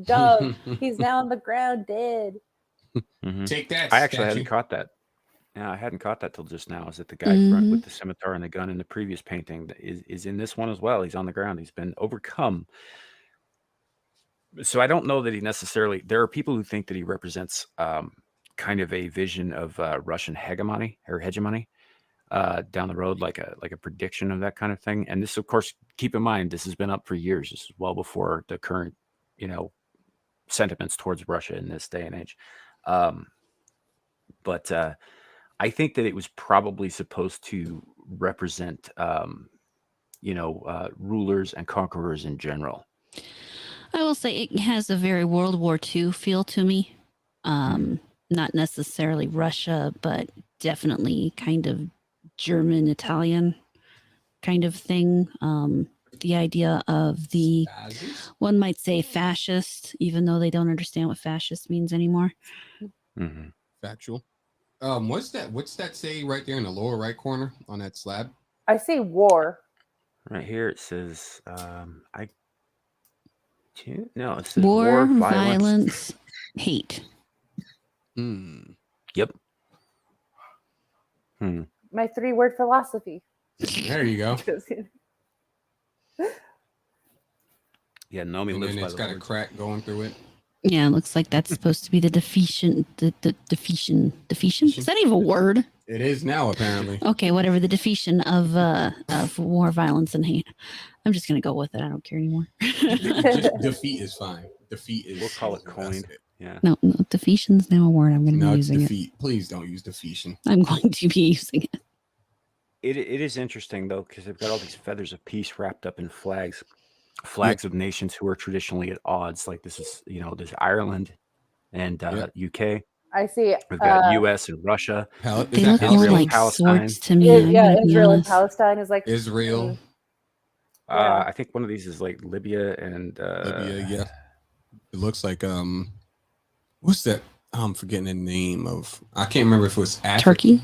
dove. He's now on the ground dead. Mhm. Take that. I actually statue. hadn't caught that. Yeah, I hadn't caught that till just now. Is that the guy front with the scimitar and the gun in the previous painting that is in this one as well? He's on the ground. He's been overcome. So I don't know that he necessarily. There are people who think that he represents kind of a vision of Russian hegemony down the road, like a prediction of that kind of thing. And this, of course, keep in mind, this has been up for years. This is well before the current, sentiments towards Russia in this day and age. But I think that it was probably supposed to represent, rulers and conquerors in general. I will say it has a very World War II feel to me. Not necessarily Russia, but definitely kind of German, Italian kind of thing. The idea of the, one might say fascist, even though they don't understand what fascist means anymore. Mm-hmm. Factual. What's that say right there in the lower right corner on that slab? I say war. Right here it says, it says War, violence, hate. Yep. My 3-word philosophy. There you go. Yeah, Nomi And lives then by it's the got a words. crack going through it. Yeah, it looks like that's supposed to be the defeation. The defeation. Is that even a word? It is now, apparently. Okay, whatever. The defeation of war, violence, and hate. I'm just gonna go with it. I don't care anymore. Just defeat is fine. Defeat is. We'll call it that's coined. Yeah. No, defeation's now a word. I'm gonna No, be it's using defeat. Please don't use defeation. it. I'm going to be using it. It is interesting though, because they've got all these feathers of peace wrapped up in flags of nations who are traditionally at odds. Like this is, there's Ireland and UK. I see. We've got US and Russia. They look more like Palestine? swords to me. I'm gonna be Israel and honest. Palestine is like Israel. Yeah. I think one of these is like Libya and Libya, yeah. It looks like what's that? I'm forgetting the name of. I can't remember if it was Africa. Turkey.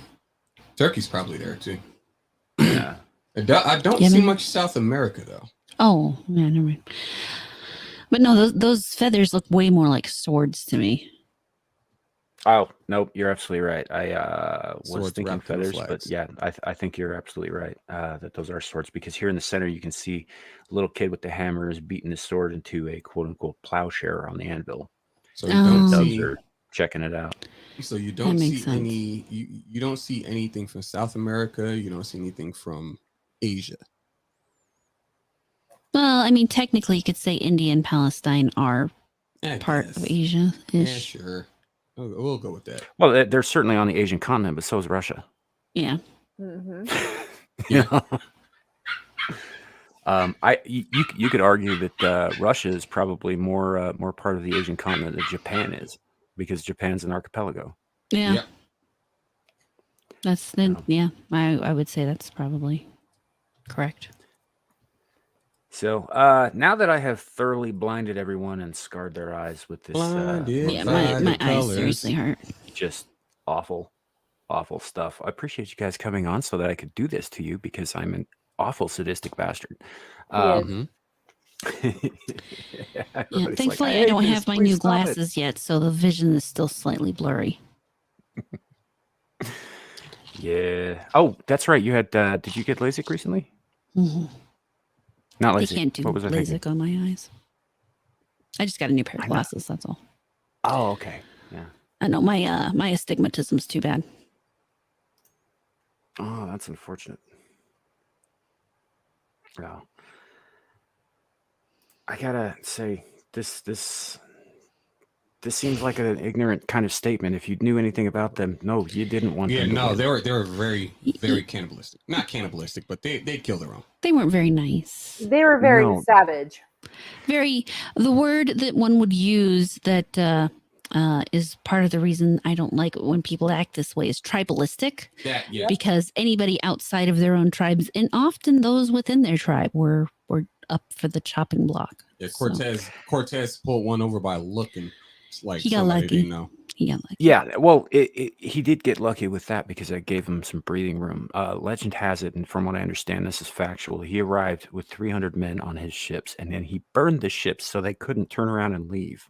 Turkey's probably there too. Yeah. I don't see Yemen? much South America though. Oh, yeah, never mind. But no, those feathers look way more like swords to me. Oh, nope, you're absolutely right. I was Swords thinking wrapped in feathers, but flags. yeah, I think you're absolutely right that those are swords, because here in the center you can see a little kid with the hammer is beating his sword into a quote unquote plowshare on the anvil. So you don't Oh. Dubs see. are checking it out. So you don't That see makes sense. any. You don't see anything from South America. You don't see anything from Asia. Well, I mean, technically, you could say India and Palestine are part of Yeah, Asia-ish. sure. We'll go with that. Well, they're certainly on the Asian continent, but so is Russia. Yeah. Mhm. Yeah. You could argue that Russia is probably more part of the Asian continent than Japan is, because Japan's an archipelago. Yeah. Yep. That's I would say that's probably correct. So now that I have thoroughly blinded everyone and scarred their eyes with this Blinded Yeah, by my the eyes colors. seriously hurt. just awful stuff, I appreciate you guys coming on so that I could do this to you, because I'm an awful sadistic bastard. Mhm. Yeah, Everybody's like, thankfully, I hate don't this, have my please new stop it. glasses yet, so the vision is still slightly blurry. Yeah. Oh, that's right. You had. Did you get LASIK recently? Mhm. Not They LASIK. can't do What was I thinking? LASIK on my eyes. I just got a new pair of I know. glasses. That's all. Oh, okay. Yeah. I know my astigmatism's too bad. Oh, that's unfortunate. Well, I gotta say this seems like an ignorant kind of statement. If you knew anything about them, no, you didn't want Yeah, them. no, to win. they were very cannibalistic. Not cannibalistic, but they kill their own. They weren't very nice. They were very No. savage. The word that one would use that is part of the reason I don't like it when people act this way is tribalistic, That yeah. because anybody outside of their own tribes, and often those within their tribe, were up for the chopping block. Yeah, So, Cortez pulled one over by looking like He got somebody lucky. didn't know. he got lucky. Yeah, well, he did get lucky with that because it gave him some breathing room. Legend has it, and from what I understand, this is factual. He arrived with 300 men on his ships, and then he burned the ships so they couldn't turn around and leave.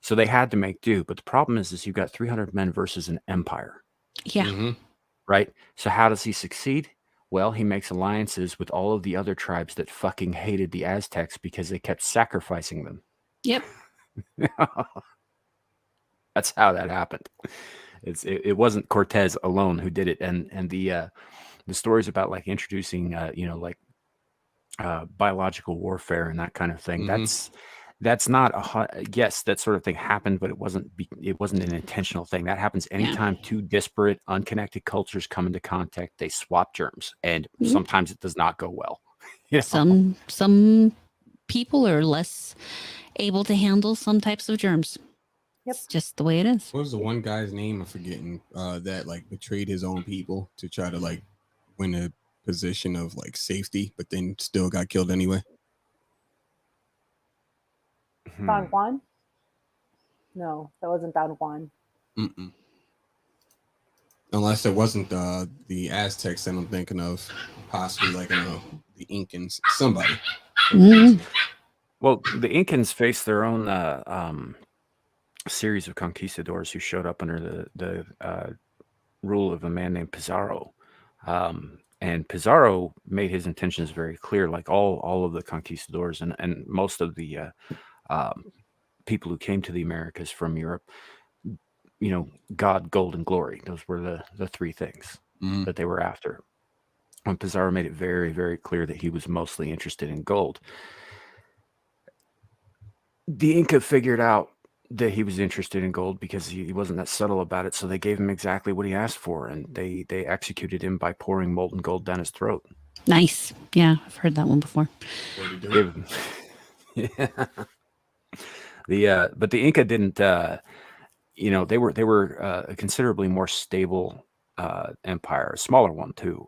So they had to make do. But the problem is you've got 300 men versus an empire. Yeah. Mhm. right? So how does he succeed? Well, he makes alliances with all of the other tribes that fucking hated the Aztecs because they kept sacrificing them. Yep. That's how that happened. It wasn't Cortez alone who did it, and the stories about like introducing biological warfare and that kind of thing. Mhm. That's not yes, that sort of thing happened, but it wasn't an intentional thing. That happens anytime two disparate, unconnected cultures come into contact. They swap germs, and Mhm. sometimes it does not go well. You know? Some people are less able to handle some types of germs. Yep. It's just the way it is. What was the one guy's name? I'm forgetting. That like betrayed his own people to try to like win a position of like safety, but then still got killed anyway. Don Juan? No, that wasn't Don Juan. Mm-mm. Unless it wasn't the Aztecs that I'm thinking of, possibly like the Incans, somebody. Mhm. Well, the Incans faced their own series of conquistadors who showed up under the rule of a man named Pizarro. And Pizarro made his intentions very clear, like all of the conquistadors and most of the people who came to the Americas from Europe, God, gold, and glory. Those were the three things that they were after. And Pizarro made it very, very clear that he was mostly interested in gold. The Inca figured out that he was interested in gold because he wasn't that subtle about it, so they gave him exactly what he asked for, and they executed him by pouring molten gold down his throat. Nice. Yeah, I've heard that one before. But the Inca didn't. They were a considerably more stable empire, a smaller one too.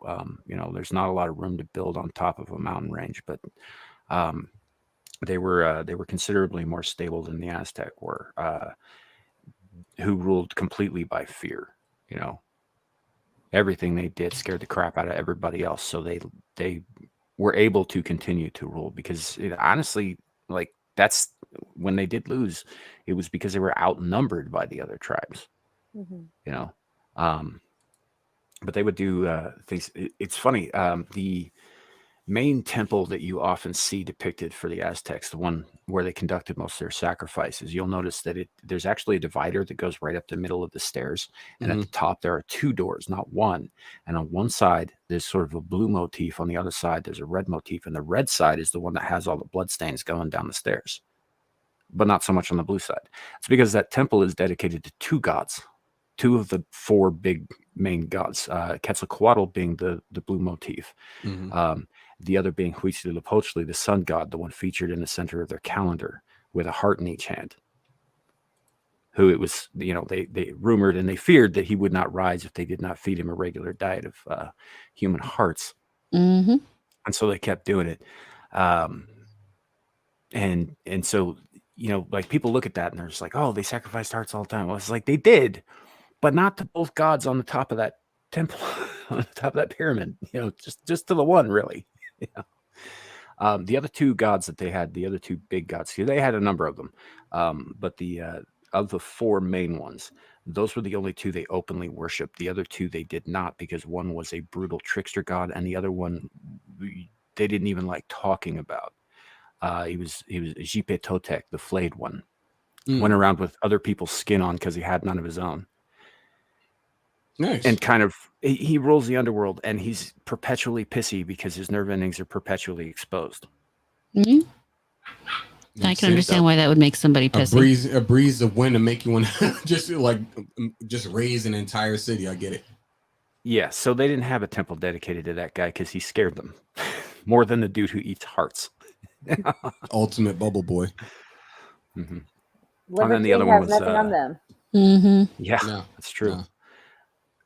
There's not a lot of room to build on top of a mountain range, but they were considerably more stable than the Aztec were, who ruled completely by fear. Everything they did scared the crap out of everybody else, so they were able to continue to rule because honestly, like that's when they did lose, it was because they were outnumbered by the other tribes. But they would do things. It's funny. The main temple that you often see depicted for the Aztecs, the one where they conducted most of their sacrifices, you'll notice that there's actually a divider that goes right up the middle of the stairs. And at the top, there are two doors, not one. And on one side, there's sort of a blue motif. On the other side, there's a red motif. And the red side is the one that has all the bloodstains going down the stairs, but not so much on the blue side. It's because that temple is dedicated to two gods, two of the four big main gods, Quetzalcoatl being the blue motif. The other being Huitzilopochtli, the sun god, the one featured in the center of their calendar with a heart in each hand. Who it was, they rumored and they feared that he would not rise if they did not feed him a regular diet of human hearts. Mm-hmm. And so they kept doing it. And so, like people look at that and they're just like, oh, they sacrificed hearts all the time. Well, it's like they did, but not to both gods on the top of that temple, on the top of that pyramid, just to the one, really. The other two gods that they had, the other two big gods, they had a number of them, but of the four main ones, those were the only two they openly worshipped. The other two they did not, because one was a brutal trickster god, and the other one they didn't even like talking about. He was Jipe Totec, the flayed one. Went around with other people's skin on because he had none of his own. Nice. And kind of he rules the underworld, and he's perpetually pissy because his nerve endings are perpetually exposed. Mm-hmm. I can understand why that would make somebody pissy. A breeze of wind to make you want to just raise an entire city. I get it. Yeah, so they didn't have a temple dedicated to that guy because he scared them more than the dude who eats hearts. Ultimate bubble boy. Mm-hmm. And then the other one was nothing on them. Mm-hmm. Yeah, that's true. No.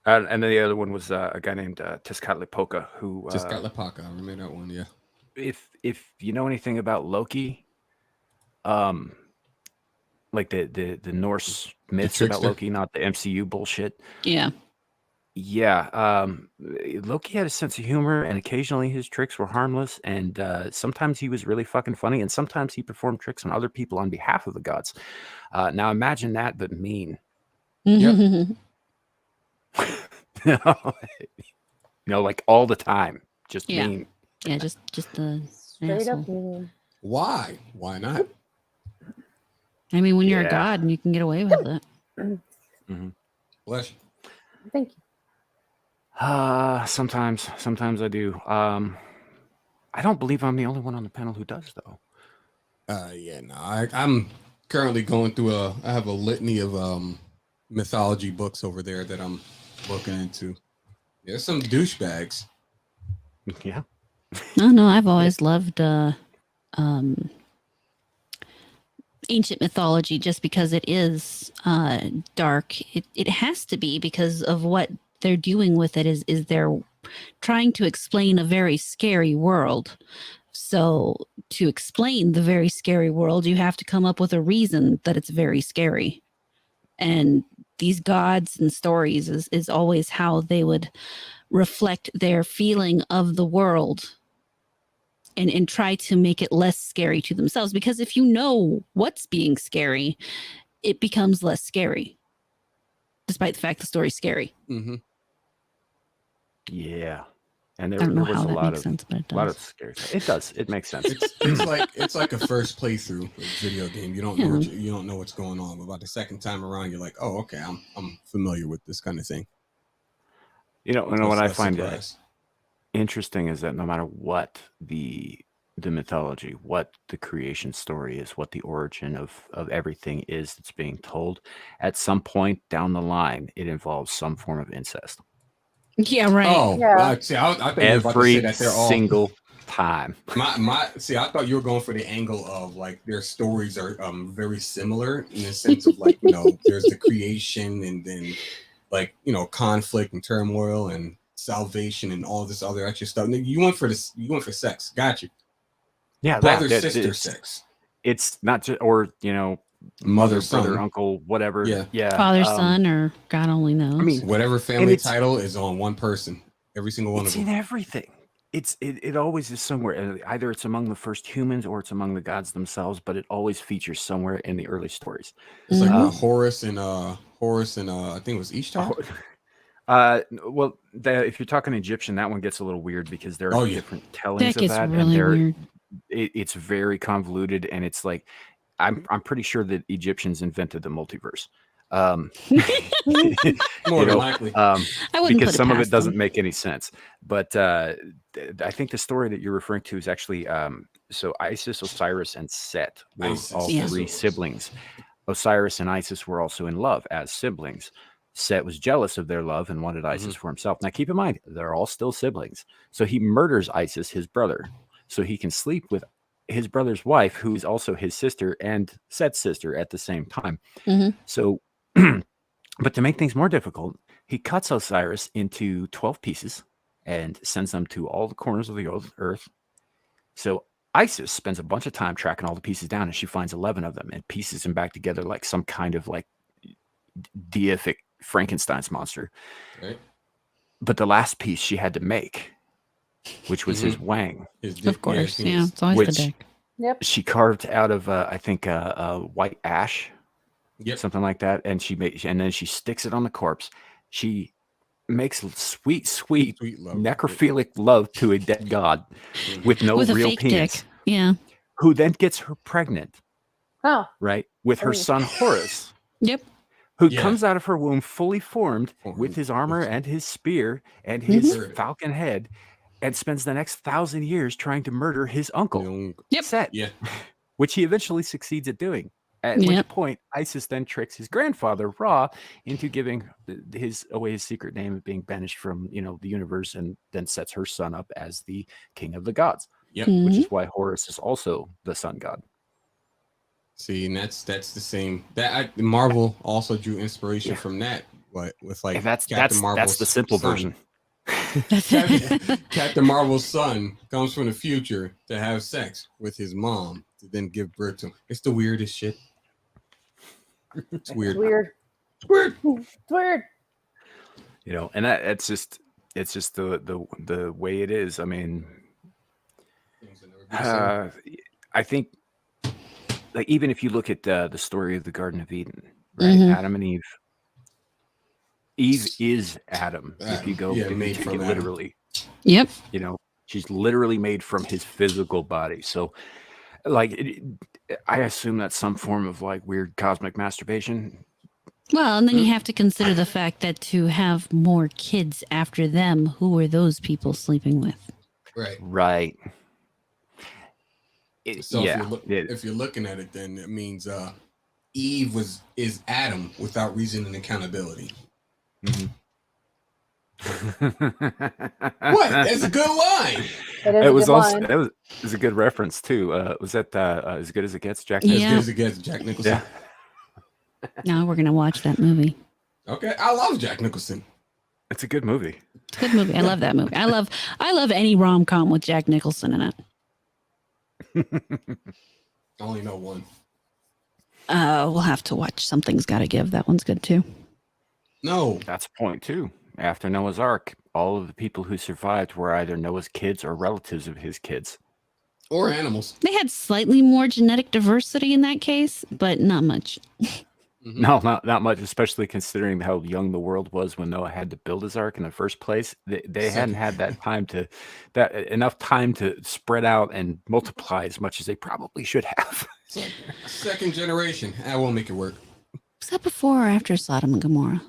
And then the other one was a guy named Tezcatlipoca, who Tezcatlipoca. I remember that one. Yeah. If you know anything about Loki, like the Norse myths about Loki, not the MCU bullshit. Yeah. Yeah. Loki had a sense of humor, and occasionally his tricks were harmless, and sometimes he was really fucking funny, and sometimes he performed tricks on other people on behalf of the gods. Now imagine that, but mean. Mm-hmm. Like all the time, just Yeah. mean. Yeah, just the Straight asshole. up mean. Why? Why not? I mean, when you're a Yeah. god and you can get away with it. Bless you. Thank you. Sometimes I do. I don't believe I'm the only one on the panel who does, though. Yeah, no, I'm currently going through I have a litany of mythology books over there that I'm looking into. There's some douchebags. Yeah. No, I've always loved ancient mythology just because it is dark. It has to be because of what they're doing with it is they're trying to explain a very scary world. So to explain the very scary world, you have to come up with a reason that it's very scary. And these gods and stories is always how they would reflect their feeling of the world and try to make it less scary to themselves. Because if you know what's being scary, it becomes less scary, despite the fact the story's scary. Mm-hmm. Yeah. And there, I don't know there was how a that lot makes of sense, but it a lot does. of scary stuff. It does. It makes sense. It's like a first playthrough of a video game. You don't know Yeah. you don't know what's going on. But about the second time around, you're like, oh, okay, I'm familiar with this kind of thing. What I find surprise. interesting is that no matter what the mythology, what the creation story is, what the origin of everything is that's being told, at some point down the line, it involves some form of incest. Yeah, right. Oh, Yeah. see, I thought you were about to say Every that they're all single time. See, I thought you were going for the angle of like their stories are very similar in the sense of like, there's the creation and then like, conflict and turmoil and salvation and all this other extra stuff. You went for sex. Got you. Yeah, Brother, that- sister it's, sex. it's not just, or Mother, brother, son. uncle, whatever. Yeah. Father, son, or God only knows. I mean, Whatever family it's- title is on one person. Every single one it's of in them. everything. It always is somewhere. Either it's among the first humans or it's among the gods themselves, but it always features somewhere in the early stories. It's like Mhm. Horus and I think it was Ishtar. Well, if you're talking Egyptian, that one gets a little weird because there are different tellings That gets of that, really weird. it's very convoluted, and it's like I'm pretty sure that Egyptians invented the multiverse. More than likely. I wouldn't Because put it some of it past doesn't them. make any sense. But I think the story that you're referring to is actually so Isis, Osiris, and Set were all Yeah. three siblings. Osiris and Isis were also in love as siblings. Set was jealous of their love and wanted Isis for himself. Now, keep in mind, they're all still siblings. So he murders Isis, his brother, so he can sleep with his brother's wife, who is also his sister and Set's sister at the same time. Mhm. So, but to make things more difficult, he cuts Osiris into 12 pieces and sends them to all the corners of the earth. So Isis spends a bunch of time tracking all the pieces down, and she finds 11 of them and pieces them back together like some kind of like deific Frankenstein's monster. Right. But the last piece she had to make, which was his wang, Of course. Yeah. It's always which the dick. Yep. she carved out of I think white ash, something like that, and and then she sticks it on the corpse. She makes sweet love. necrophilic love to a dead god with no With a real fake penis, dick. Yeah. who then gets her pregnant, Oh. right, with her son Horus, Yep. who comes out of her womb fully formed with his armor and his spear and his falcon head, and spends the next 1,000 years trying to murder his uncle, Set, which he eventually succeeds at doing. At which point, Isis then tricks his grandfather, Ra, into giving away his secret name of being banished from, the universe, and then sets her son up as the king of the gods. Yep. Which is why Horus is also the sun god. See, and that's the same. Marvel also drew inspiration from that, but with like Captain Marvel's that's the simple son. version. Captain Marvel's son comes from the future to have sex with his mom to then give birth to him. It's the weirdest shit. It's weird. It's weird. And it's just the way it is. I mean, I think, like, even if you look at the story of the Garden of Eden, right? Mhm. Adam and Eve, Eve is Adam. If you go, Yeah, if you made take from it Adam. literally, Yep. you know, she's literally made from his physical body. So, like, I assume that's some form of like weird cosmic masturbation. Well, and then you have to consider the fact that to have more kids after them, who were those people sleeping with? Right. Right. So Yeah. if you're looking at it, then it means Eve is Adam without reason and accountability. Mhm. What? That's a good line. That is It a was good also line. it was a good reference too. Was that As Good as It Gets, Jack? As Yeah. good as it gets, Jack Nicholson. Yeah. Now we're gonna watch that movie. Okay, I love Jack Nicholson. It's a good movie. It's a good movie. I love that movie. I love any rom-com with Jack Nicholson in it. I only know one. We'll have to watch Something's Gotta Give. That one's good too. No. That's a point too. After Noah's Ark, all of the people who survived were either Noah's kids or relatives of his kids. Or animals. They had slightly more genetic diversity in that case, but not much. Mhm. No, not much, especially considering how young the world was when Noah had to build his ark in the first place. They hadn't had enough time to spread out and multiply as much as they probably should have. It's like second generation. I won't make it work. Was that before or after Sodom and Gomorrah?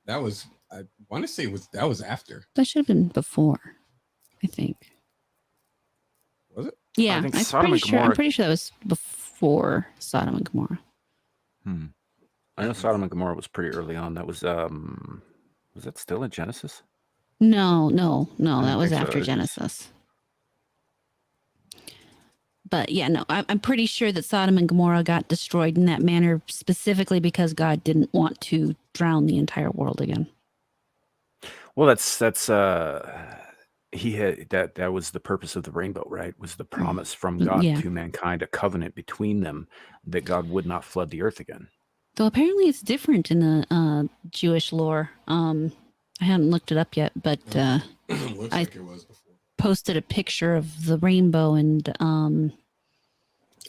That was, I want to say that was after. That should have been before, I think. Was it? Yeah, I think I'm Sodom pretty and sure. I'm Gomorrah- pretty sure that was before Sodom and Gomorrah. I know Sodom and Gomorrah was pretty early on. That was that still in Genesis? No, I that was think so. after It's- Genesis. But yeah, no, I'm pretty sure that Sodom and Gomorrah got destroyed in that manner specifically because God didn't want to drown the entire world again. Well, that's he had that was the purpose of the rainbow, right? Was the promise from God Yeah. to mankind, a covenant between them that God would not flood the earth again. Though apparently it's different in the Jewish lore. I haven't looked it up yet, but Looks like it was before. posted a picture of the rainbow, and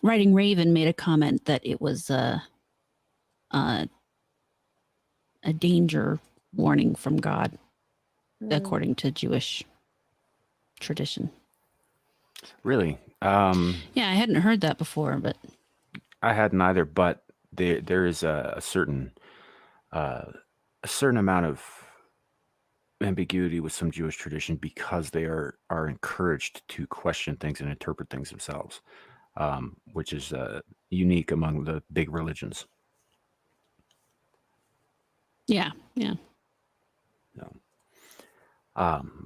Writing Raven made a comment that it was a danger warning from God, according to Jewish tradition. Really? Yeah, I hadn't heard that before, but I hadn't either, but there is a certain amount of ambiguity with some Jewish tradition because they are encouraged to question things and interpret things themselves, which is unique among the big religions. yeah.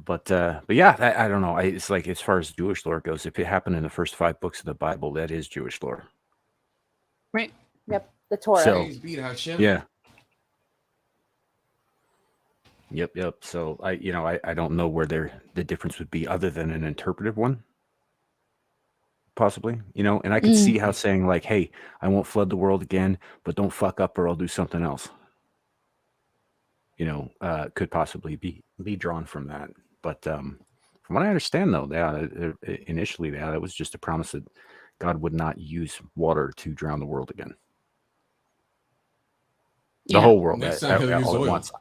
But yeah, I don't know. It's like, as far as Jewish lore goes, if it happened in the first 5 books of the Bible, that is Jewish lore. Right. Yep, the Torah. So- Praise be to Hashem. Yeah. Yep. So I don't know where the difference would be other than an interpretive one. Possibly, and I could see how saying like, hey, I won't flood the world again, but don't fuck up or I'll do something else. Could possibly be drawn from that. But from what I understand, though, initially, that was just a promise that God would not use water to drown the world again. The whole world Next time he'll use all at oil. once.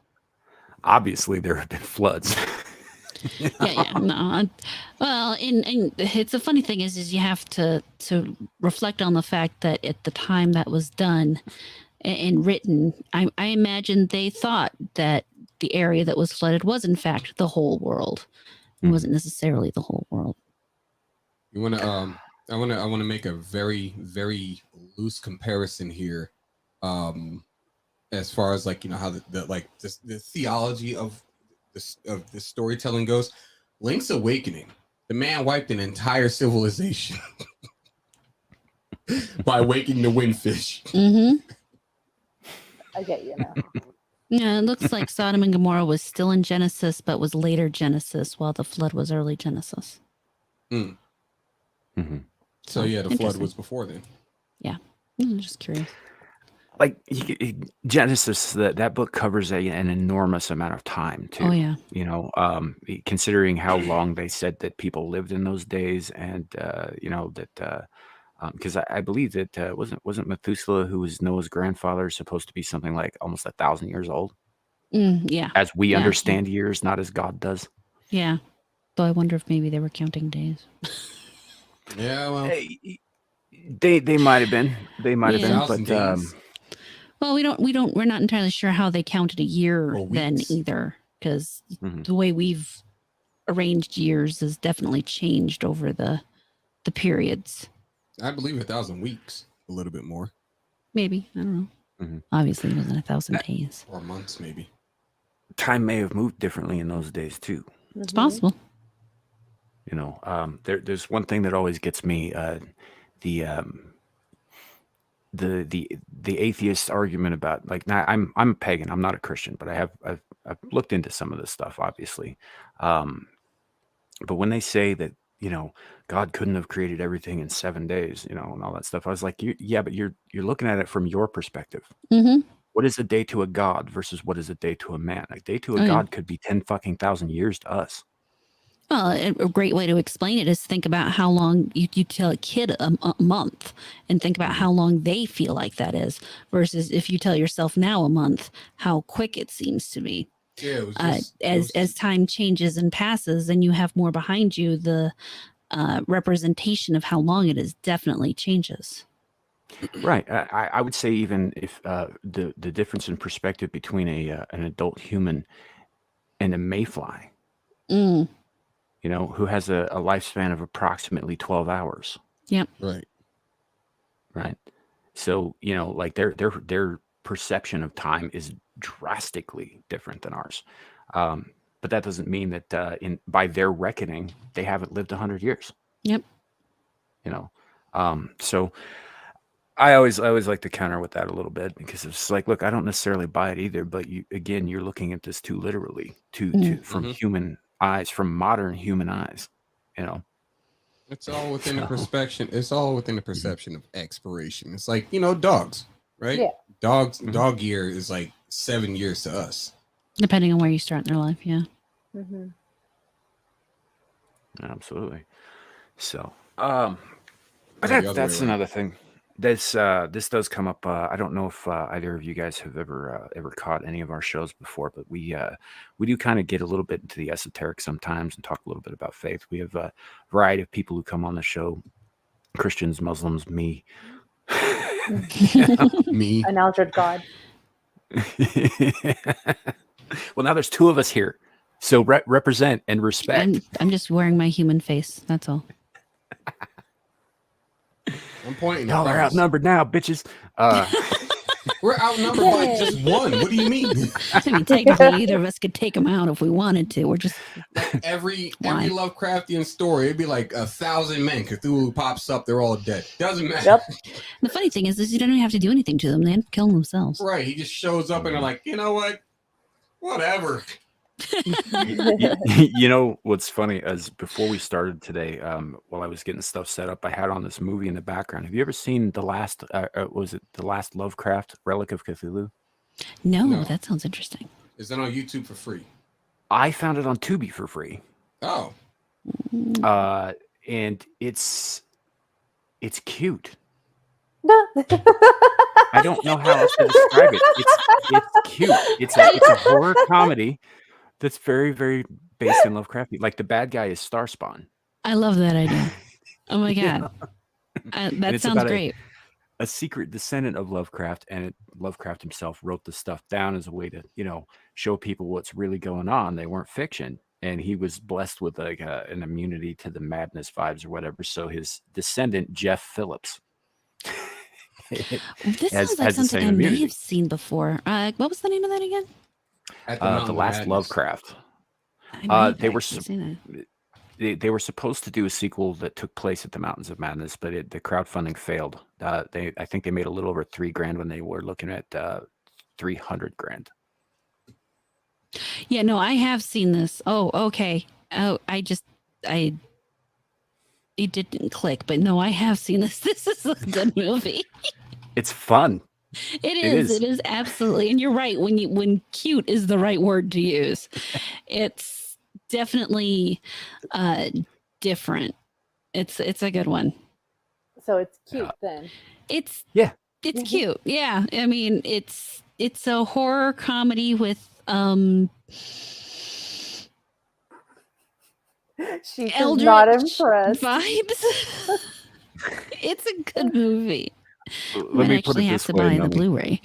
Obviously, there have been floods. Yeah. No. Well, and it's a funny thing is you have to reflect on the fact that at the time that was done and written, I imagine they thought that the area that was flooded was in fact the whole world. It wasn't necessarily the whole world. You want to I want to make a very, very loose comparison here, as far as like how the theology of the storytelling goes. Link's Awakening, the man wiped an entire civilization by waking the windfish. Mm-hmm. I get you now. Yeah, it looks like Sodom and Gomorrah was still in Genesis, but was later Genesis, while the flood was early Genesis. Mm-hmm. So yeah, the flood Interesting. was before then. I'm just curious. Like Genesis, that book covers an enormous amount of time too. Oh yeah. Considering how long they said that people lived in those days, and because I believe that wasn't Methuselah, who was Noah's grandfather, supposed to be something like almost 1,000 years old. Yeah. as we Yeah. understand years, not as God does. Yeah. Though I wonder if maybe they were counting days. Yeah, well, They might have been. They might have Yeah. been, 1,000 but days Well, we're not entirely sure how they counted a year or then weeks. either, because Mhm. the way we've arranged years has definitely changed over the periods. I believe 1,000 weeks, a little bit more, Maybe, I don't know. Mhm. Obviously, it wasn't 1,000 days. or months maybe. time may have moved differently in those days too. It's Mhm. possible. You know, there's one thing that always gets me: the atheist argument about, like, now I'm a pagan, I'm not a Christian, but I've looked into some of this stuff, obviously. But when they say that, God couldn't have created everything in 7 days, and all that stuff, I was like, yeah, but you're looking at it from your perspective. Mm-hmm. What is a day to a god versus what is a day to a man? A day to a Oh, yeah. god could be 10 fucking thousand years to us. Well, a great way to explain it is think about how long you tell a kid a month and think about how long they feel like that is versus if you tell yourself now a month, how quick it seems to be. Yeah, it was just it was- As time changes and passes and you have more behind you, the representation of how long it is definitely changes. Right. I would say, even if the difference in perspective between an adult human and a mayfly, Mm, who has a lifespan of approximately 12 hours, right. right? So, like their perception of time is drastically different than ours. But that doesn't mean that by their reckoning, they haven't lived 100 years. yep. So I always like to counter with that a little bit, because it's like, look, I don't necessarily buy it either, but you're looking at this too literally, from human eyes, from modern human eyes, It's all within the perception. It's all within the perception of expiration. It's like, dogs, right? Yeah. Dog year is like 7 years to us. Depending on where you start in their life. Yeah. Mhm. Absolutely. So, Or but the other way that's around. another thing. This does come up. I don't know if either of you guys have ever caught any of our shows before, but we do kind of get a little bit into the esoteric sometimes and talk a little bit about faith. We have a variety of people who come on the show: Christians, Muslims, me. Me. An Aldred God. Well, now there's two of us here, so represent and respect. I'm just wearing my human face. That's all. I'm pointing. Y'all are across. outnumbered now, bitches. We're outnumbered by just one. What do you mean? I mean, technically, either of us could take them out if we wanted to. We're just Like every Why? Lovecraftian story, it'd be like 1,000 men. Cthulhu pops up, they're all dead. Doesn't matter. Yep. the funny thing is you don't even have to do anything to them. They end up killing themselves. Right. He just shows up and they're like, you know what? Whatever. You know what's funny is, before we started today, while I was getting stuff set up, I had on this movie in the background. Have you ever seen the last? Was it the last Lovecraft, Relic of Cthulhu? No, No. that sounds interesting. Is that on YouTube for free? I found it on Tubi for free, Oh. and it's cute. I don't know how else to describe it. It's cute. It's a horror comedy that's very, very based in Lovecraft. Like, the bad guy is Starspawn. I love that idea. Oh my god, that it's sounds about great. A secret descendant of Lovecraft, and Lovecraft himself wrote the stuff down as a way to, show people what's really going on. They weren't fiction, and he was blessed with like an immunity to the madness vibes or whatever. So his descendant, Jeff Phillips, This has sounds like the something same I may immunity. have seen before. What was the name of that again? At The Mountain of Last Madness. Lovecraft. I may have They were actually seen that. They were supposed to do a sequel that took place at the Mountains of Madness, but the crowdfunding failed. I think they made a little over $3,000 when they were looking at $300,000. Yeah, no, I have seen this. Oh, okay. Oh, it didn't click, but no, I have seen this. This is a good movie. It's fun. It is. is. It is absolutely. And you're right. When cute is the right word to use, it's definitely different. It's a good one. So it's cute then. It's Yeah. It's cute. Yeah. I mean, it's a horror comedy with She's Eldritch not impressed. vibes. It's a good movie. Let Might me put actually it have this to way, buy the Nomi. Blu-ray.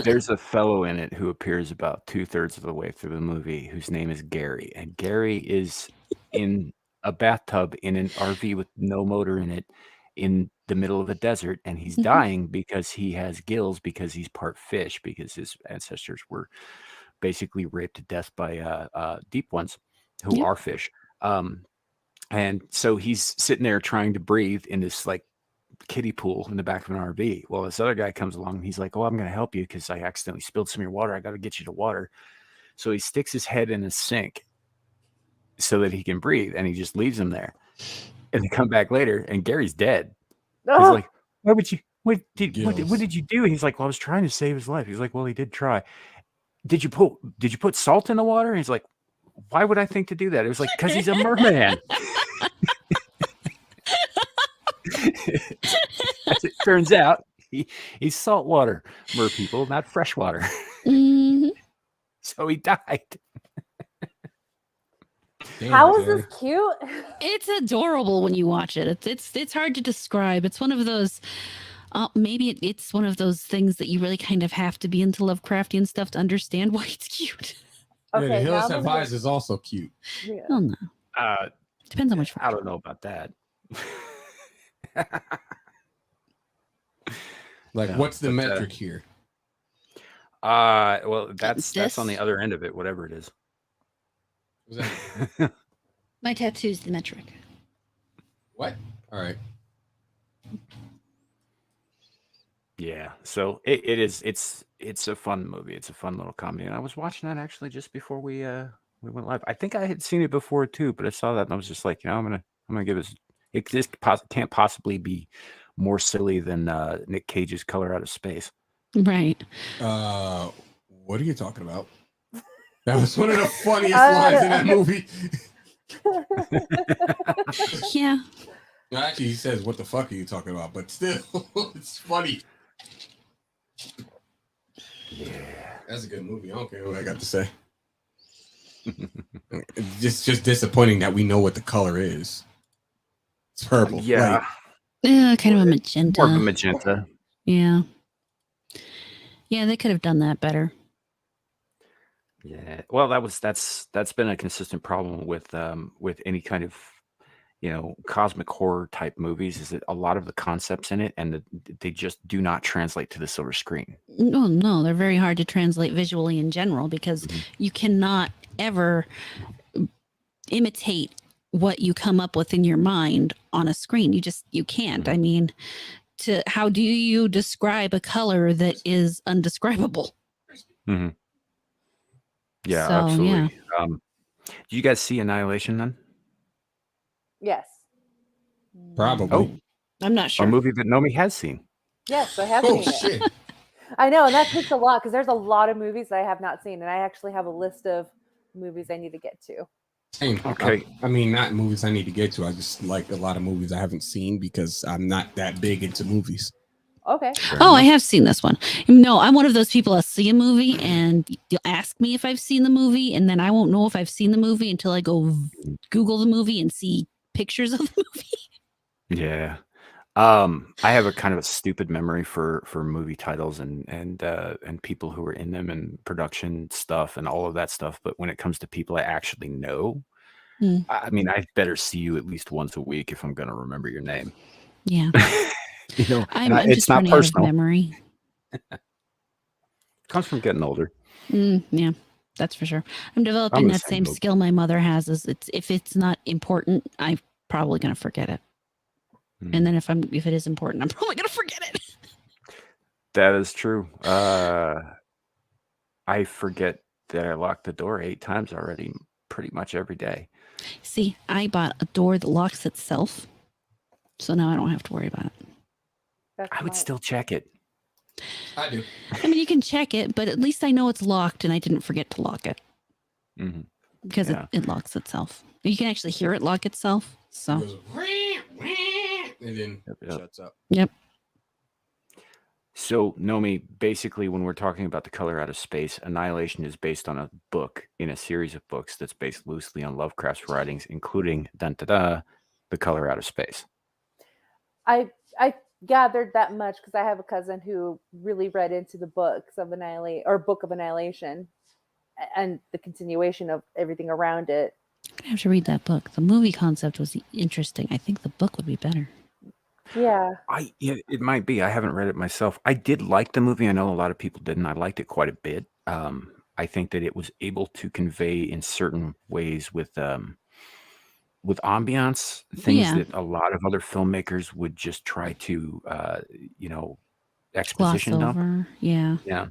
There's a fellow in it who appears about 2/3 of the way through the movie whose name is Gary. And Gary is in a bathtub in an RV with no motor in it in the middle of a desert. And he's Mhm. dying because he has gills because he's part fish because his ancestors were basically raped to death by deep ones who Yep. are fish. And so he's sitting there trying to breathe in this like kiddie pool in the back of an RV. Well, this other guy comes along and he's like, "Oh, I'm going to help you because I accidentally spilled some of your water. I got to get you to water." So he sticks his head in a sink so that he can breathe, and he just leaves him there. And they come back later, and Gary's dead. He's like, "Why would you? What did you do?" And he's like, "Well, I was trying to save his life." He's like, "Well, he did try. Did you put salt in the water?" And he's like, "Why would I think to do that?" It was like, "Because he's a merman." As it turns out, he's saltwater mer people, not freshwater. Mhm. So he died. Damn, How is Gary. this cute? It's adorable when you watch it. It's hard to describe. It's one of those. Maybe it's one of those things that you really kind of have to be into Lovecraftian stuff to understand why it's cute. Yeah, the Okay, now Hills I'm Have gonna Eyes is also cute. yeah. Oh no, depends on which. I don't know about that. Like, No, what's the but, metric here? well, that's on the This? other end of it, whatever it is. Was that My tattoo's the metric. what? All right. Yeah, so it's a fun movie. It's a fun little comedy, and I was watching that actually just before we went live. I think I had seen it before too, but I saw that and I was just like, I'm gonna give this. It just can't possibly be more silly than Nick Cage's Color Out of Space. Right. What are you talking about? That was one of the funniest lines in that movie. Yeah. No, actually, he says, "What the fuck are you talking about?" But still, it's funny. Yeah, That's a good movie. I don't care what I got to say. It's just disappointing that we know what the color is. It's purple. yeah, Like, Yeah, kind of a magenta. more of a magenta. Yeah. Yeah, they could have done that better. Yeah, well, that's been a consistent problem with any kind of cosmic horror type movies is that a lot of the concepts in it and they just do not translate to the silver screen. No, they're very hard to translate visually in general because you cannot ever imitate what you come up with in your mind on a screen. You can't. I mean, how do you describe a color that is undescribable? Mm-hmm. Yeah, So, absolutely. yeah. Do you guys see Annihilation then? Yes. probably. Oh, I'm not a sure. movie that Nomi has seen. Yes, I have Oh seen shit! it. I know, and that takes a lot because there's a lot of movies that I have not seen, and I actually have a list of movies I need to get to. Same. Okay. I mean, not movies I need to get to. I just like a lot of movies I haven't seen because I'm not that big into movies. Okay. I have seen this one. No, I'm one of those people that see a movie and you'll ask me if I've seen the movie, and then I won't know if I've seen the movie until I go Google the movie and see pictures of the movie. Yeah. I have a kind of a stupid memory for movie titles and people who are in them and production stuff and all of that stuff. But when it comes to people I actually know, I mean, I better see you at least once a week if I'm going to remember your name. Yeah. I'm it's just not running out of personal. memory. It comes from getting older. Yeah, that's for sure. I'm developing I'm the that same same boat. skill my mother has. If it's not important, I'm probably going to forget it. And then if it is important, I'm probably going to forget it. That is true. I forget that I locked the door 8 times already, pretty much every day. See, I bought a door that locks itself, so now I don't have to worry about it. I would still check it. I do. I mean, you can check it, but at least I know it's locked and I didn't forget to lock it because it locks itself. You can actually hear it lock itself. So, It goes, and then shuts up. Yep. So, Nomi, basically, when we're talking about The Color Out of Space, Annihilation is based on a book in a series of books that's based loosely on Lovecraft's writings, including The Color Out of Space. I gathered that much because I have a cousin who really read into the books of Book of Annihilation, and the continuation of everything around it. I have to read that book. The movie concept was interesting. I think the book would be better. Yeah. Yeah, it might be. I haven't read it myself. I did like the movie. I know a lot of people didn't. I liked it quite a bit. I think that it was able to convey in certain ways with ambiance things Yeah. that a lot of other filmmakers would just try to Gloss exposition dump. over. Yeah. Yeah.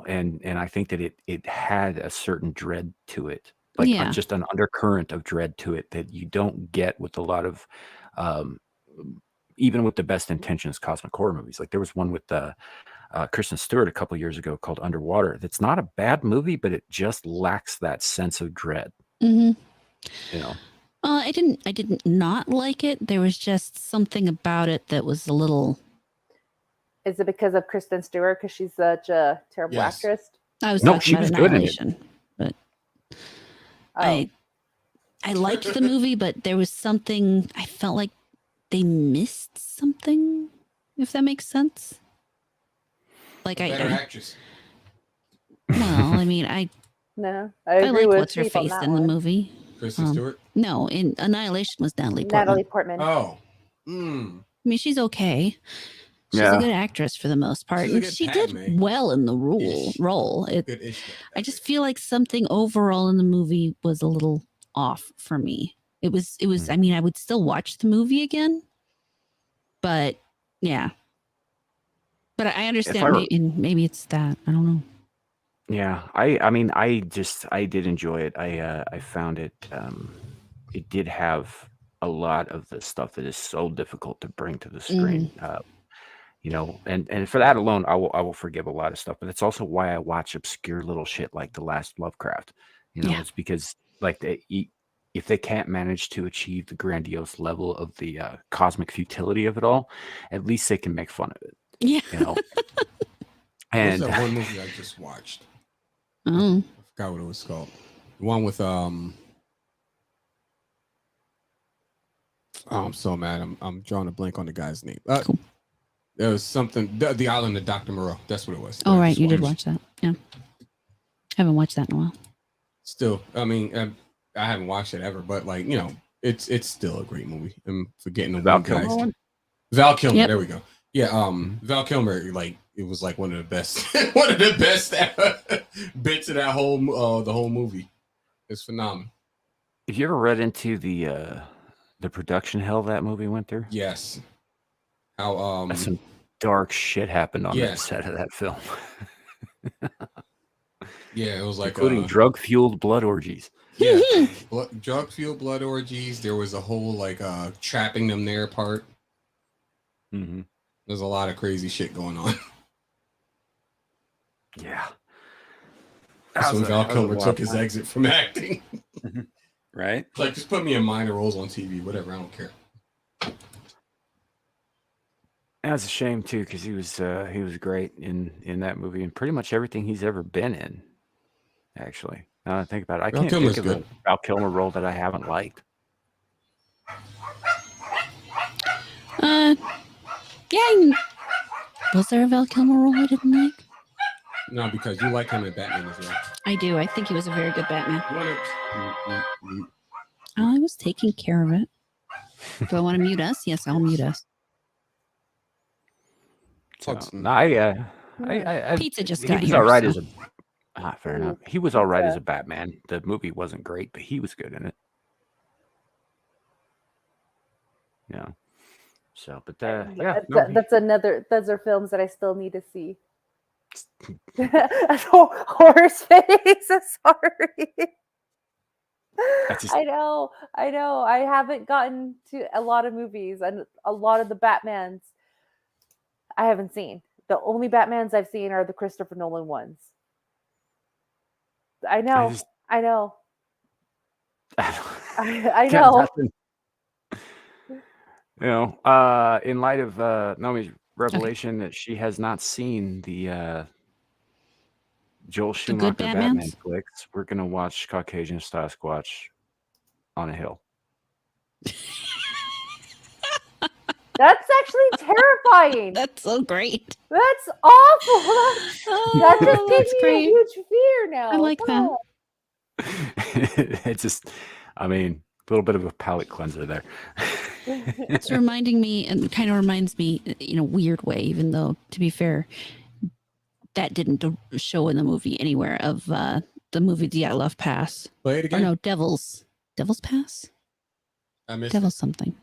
And I think that it had a certain dread to it, like Yeah. just an undercurrent of dread to it that you don't get with a lot of even with the best intentions cosmic horror movies. Like there was one with Kristen Stewart a couple years ago called Underwater. That's not a bad movie, but it just lacks that sense of dread. Mm-hmm. I didn't not like it. There was just something about it that was a little. Is it because of Kristen Stewart? Because she's such a terrible actress? I was talking about Annihilation, but I liked the movie, but there was something I felt like they missed something. If that makes sense. Like better actress. Well, I mean, I agree like with what's her face in the movie. Kristen Stewart? No, in Annihilation was Natalie Portman. Oh. I mean, she's okay. She's a good actress for the most part, and she did well in the role. I just feel like something overall in the movie was a little off for me. It was. I mean, I would still watch the movie again, but yeah. But I understand. Maybe it's that. I don't know. Yeah, I mean, I did enjoy it. I found it. It did have a lot of the stuff that is so difficult to bring to the screen. And for that alone, I will forgive a lot of stuff. But it's also why I watch obscure little shit like The Last Lovecraft. It's because like if they can't manage to achieve the grandiose level of the cosmic futility of it all, at least they can make fun of it. Yeah. And that one movie I just watched. I forgot what it was called. The one with I'm so mad. I'm drawing a blank on the guy's name. Cool. There was something. The Island of Dr. Moreau. That's what it was. Oh, right. You did watch that. Yeah. I haven't watched that in a while. Still, I mean, I haven't watched it ever, but like, it's still a great movie. I'm forgetting the Val guys. Kilmer. Val Kilmer. Yep. There we go. Yeah. Val Kilmer, like, it was like one of the best bits of that the whole movie. It's phenomenal. Have you ever read into the production hell that movie went through? Yes. How some dark shit happened on that set of that film. Yeah, it was like including drug-fueled blood orgies. Yeah, drug-fueled blood orgies. There was a whole like trapping them there part. Mm-hmm. There's a lot of crazy shit going on. Yeah. That's when Val Kilmer took his exit from acting. Right? Like, just put me in minor roles on TV, whatever. I don't care. That's a shame too, because he was great in that movie and pretty much everything he's ever been in. Actually, now I think about it, I can't think of a Val Kilmer role that I haven't liked. Yeah. Was there a Val Kilmer role I didn't like? No, because you like him in Batman as well. I do. I think he was a very good Batman. I was taking care of it. Do I want to mute us? Yes, I'll mute us. So, Pizza just he got was here. All right as a fair enough. He was all right as a Batman. The movie wasn't great, but he was good in it. Yeah. So, but those are films that I still need to see. Horror Space. Sorry. I know. I haven't gotten to a lot of movies, and a lot of the Batmans I haven't seen. The only Batmans I've seen are the Christopher Nolan ones. I know. I know. I know. In light of Nomi's revelation that she has not seen the Joel The good Schumacher Batman Batmans? flicks. We're gonna watch Caucasian Sasquatch on a hill. That's actually terrifying. That's so great. That's awful. That just Oh, gave that's me a great. huge fear now. I like that. Oh. It's just, I mean, a little bit of a palate cleanser there. It's reminding me, and it kind of reminds me in a weird way, even though, to be fair, that didn't show in the movie anywhere, of the movie Dyatlov Pass. Play it Or again. no, Devil's Pass? I missed Devil's it. something.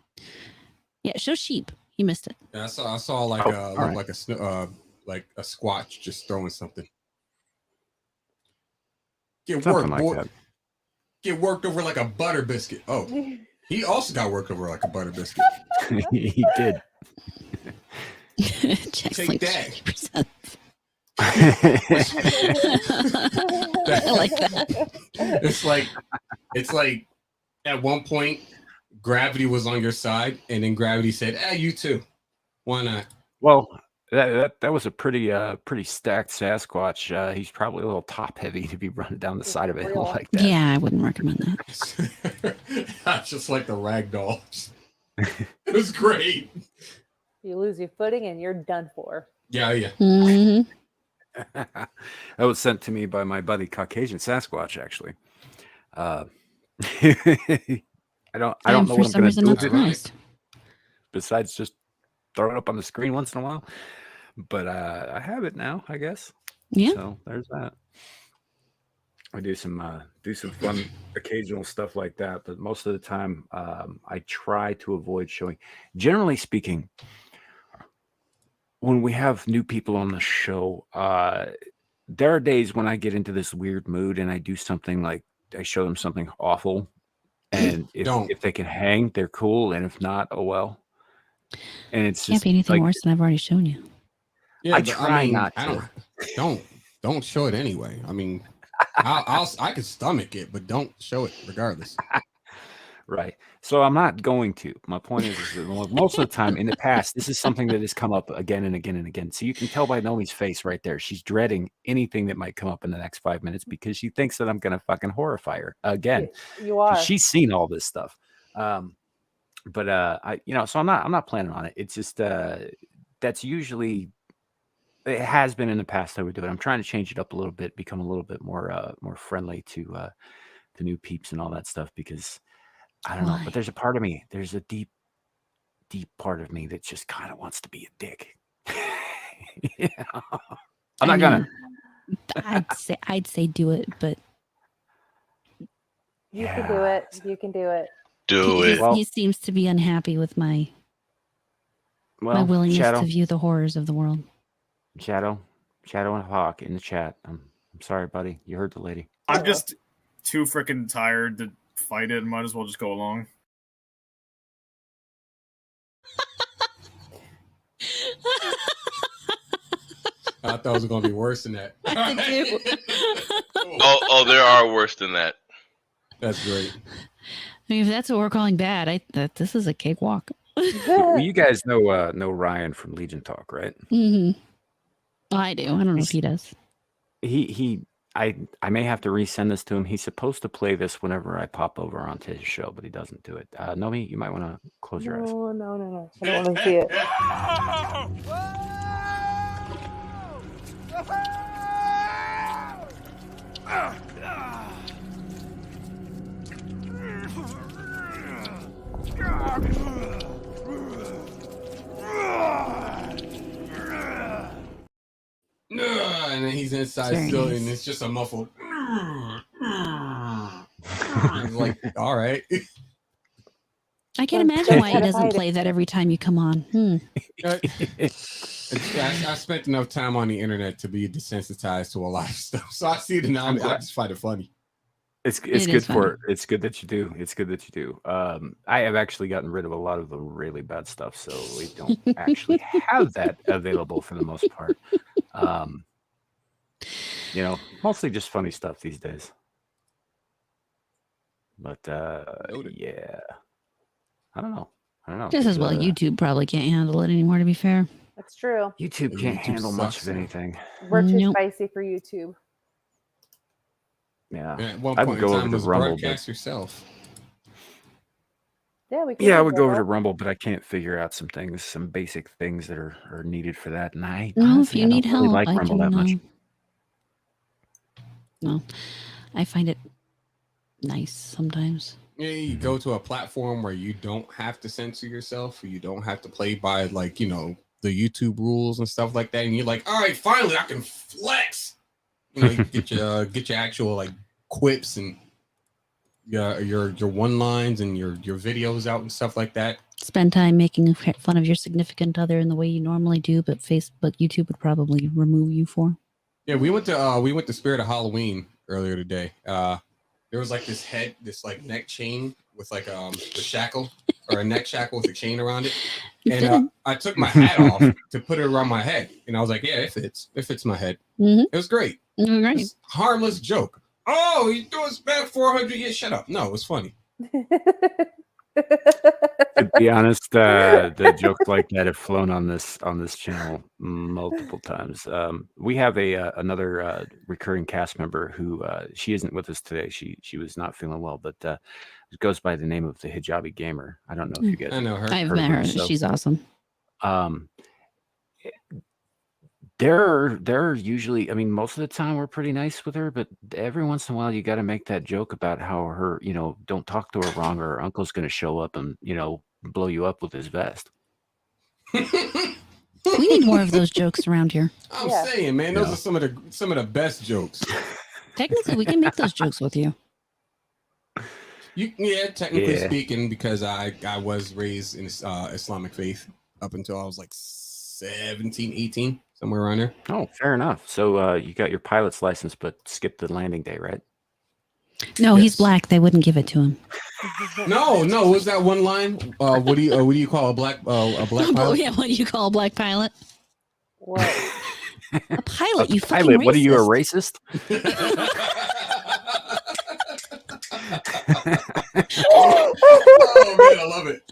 Yeah, show sheep. He missed it. Yeah, I saw like all right. like a squatch just throwing something. Get Something worked, like boy. that. Get worked over like a butter biscuit. Oh, he also got worked over like a butter biscuit. He did. Check's Take like that. 50%. I I like that. It's like at one point gravity was on your side, and then gravity said, you too. Why not? Well, that was a pretty stacked Sasquatch. He's probably a little top heavy to be running down the side of a hill Real. like that. Yeah, I wouldn't recommend that. That's just like the rag dolls. It was great. You lose your footing and you're done for. Yeah. Mhm. That was sent to me by my buddy Caucasian Sasquatch, actually. I don't I'm know for what I'm some going to reason do not with it surprised. besides just throw it up on the screen once in a while. But I have it now, I guess. Yeah. So there's that. I do some fun occasional stuff like that, but most of the time I try to avoid showing. Generally speaking, when we have new people on the show, there are days when I get into this weird mood and I do something like I show them something awful, and if they can hang, they're cool, and if not, oh well. And it's Can't just be anything like, worse than I've already shown you. Yeah, I but try not to. Don't show it anyway. I mean, I can stomach it, but don't show it regardless. Right. So I'm not going to. My point is that most of the time in the past, this is something that has come up again and again and again. So you can tell by Nomi's face right there. She's dreading anything that might come up in the next 5 minutes because she thinks that I'm going to fucking horrify her again. You are. She's seen all this stuff. But so I'm not planning on it. It's just that's usually, it has been in the past. I would do it. I'm trying to change it up a little bit, become a little bit more friendly to the new peeps and all that stuff, because I don't know, but there's a part of me, there's a deep part of me that just kind of wants to be a dick. I'm not gonna. I'd say do it, but You can do it. You can do it. Do it. Well- he seems to be unhappy with my willingness Shadow, to view the horrors of the world. Shadow and Hawk in the chat. I'm sorry, buddy. You heard the lady. I'm just too freaking tired to fight it. Might as well just go along. I thought it was going to be worse than that. Oh, there are worse than that. That's great. I mean, if that's what we're calling bad, this is a cakewalk. Well, you guys know Ryan from Legion Talk, right? Mm-hmm. Well, I do. I don't know if he does. I may have to resend this to him. He's supposed to play this whenever I pop over onto his show, but he doesn't do it. Nomi, you might want to close your eyes. No. I don't want to see it. And then he's inside Very still, nice. and it's just a muffled. It's like, all right. I can't imagine why he doesn't play that every time you come on. I spent enough time on the internet to be desensitized to a lot of stuff, so I see it now. I just find it funny. It's It good is funny. it's good that you do. It's good that you do. I have actually gotten rid of a lot of the really bad stuff, so we don't actually have that available for the most part. Mostly just funny stuff these days. But yeah, I don't know. Just as well, YouTube probably can't handle it anymore, to be fair. It's true. YouTube can't YouTube handle much sucks, of man. anything. We're too Nope. spicy for YouTube. Yeah. At one I point would in go time, over to was Rumble, but broadcast yourself. Yeah, we can. yeah, I do would go over to Rumble. Rumble, but I can't figure out some things, some basic things that are needed for that. And I No, if honestly, you I need don't really help, like I Rumble can. that much. No, I find it nice sometimes. Yeah, you go to a platform where you don't have to censor yourself, or you don't have to play by like the YouTube rules and stuff like that, and you're like, all right, finally I can flex. You get your actual like quips and your one lines and your videos out and stuff like that. Spend time making fun of your significant other in the way you normally do, but YouTube would probably remove you for. Yeah, we went to Spirit of Halloween earlier today. There was like this like neck chain with like the shackle or a neck shackle with a chain around it. And I took my hat off to put it around my head. And I was like, yeah, it fits. It fits my head. Mhm. It was great. Great. It's a harmless joke. Oh, you doing back 400? Yeah, shut up. No, it was funny. To be honest, the jokes like that have flown on this channel multiple times. We have another recurring cast member who she isn't with us today. She was not feeling well, but it goes by the name of the Hijabi Gamer. I don't know if you guys. I know her. I've heard met of her. so, She's awesome. They're usually, I mean, most of the time we're pretty nice with her, but every once in a while you got to make that joke about how her, don't talk to her wrong, or her uncle's going to show up and, blow you up with his vest. We need more of those jokes around here. I'm saying, man, those are some of the best jokes. Technically, we can make those jokes with you. Technically speaking, because I was raised in Islamic faith up until I was like 17, 18, somewhere around there. Oh, fair enough. So you got your pilot's license, but skipped the landing day, right? No, he's black. They wouldn't give it to him. No. What was that one line? What do you call a black pilot? Yeah, what do you call a black pilot? What? A pilot? You fucking pilot? racist. What are you, a racist? Oh man, I love it.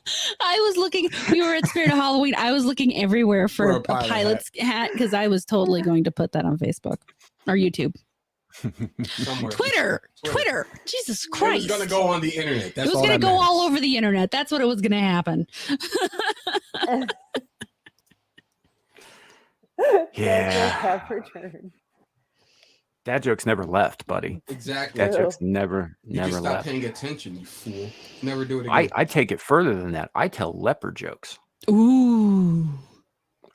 I was looking. We were at Spirit of Halloween. I was looking everywhere for a pilot's hat because I was totally going to put that on Facebook or YouTube. Somewhere. Twitter. Jesus Christ! It was gonna go on the internet. That's it was all gonna that go matters. all over the internet. That's what it was gonna happen. Yeah. Have returned. Dad jokes never left, buddy. Exactly. Dad jokes never You just stop left. paying attention, you fool. Never do it again. I take it further than that. I tell leper jokes. Ooh.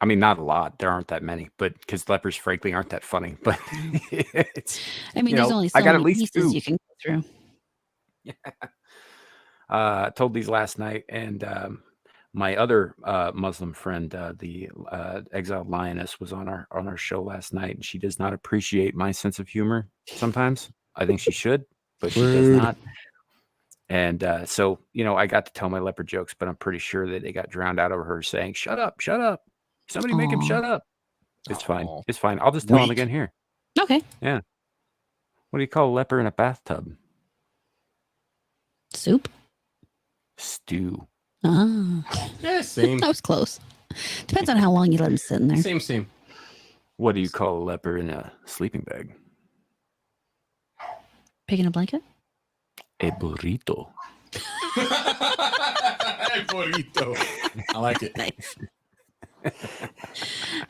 I mean, not a lot. There aren't that many, but because lepers, frankly, aren't that funny. But it's, I mean, there's only so I got many at least pieces two. you can go through. I told these last night, and my other Muslim friend, the exiled lioness, was on our show last night, and she does not appreciate my sense of humor. Sometimes I think she should, but she does not. And so I got to tell my leopard jokes, but I'm pretty sure that they got drowned out of her saying, "Shut up, shut up! Somebody make him shut up." It's fine. It's fine. I'll just tell him again here. Okay. Yeah. What do you call a leper in a bathtub? Soup. Stew. Ah. Yeah, same. That was close. Depends on how long you let him sit in there. Same. What do you call a leper in a sleeping bag? Pig in a blanket? A burrito. Burrito. I like it. Nice.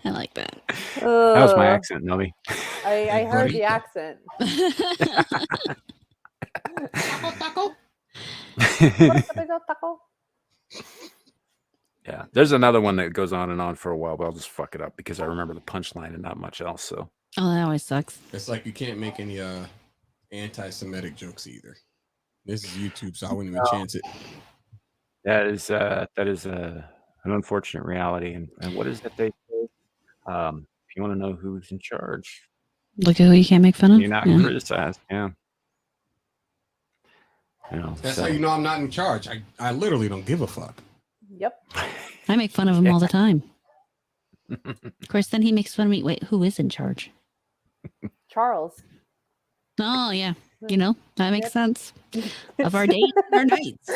I like that. That was my accent, Nomi. I heard the accent. Taco. Yeah, there's another one that goes on and on for a while, but I'll just fuck it up because I remember the punchline and not much else. So Oh, that always sucks. It's like you can't make any anti-Semitic jokes either. This is YouTube, so I wouldn't even chance it. that is an unfortunate reality. And what is that they say? If you want to know who's in charge, Look at who you can't make fun of. you're not Yeah. criticized. Yeah. That's so- how you know I'm not in charge. I literally don't give a fuck. Yep. I make fun of him all the time. Of course, then he makes fun of me. Wait, who is in charge? Charles. Oh, yeah. That makes sense. Of our days and our nights.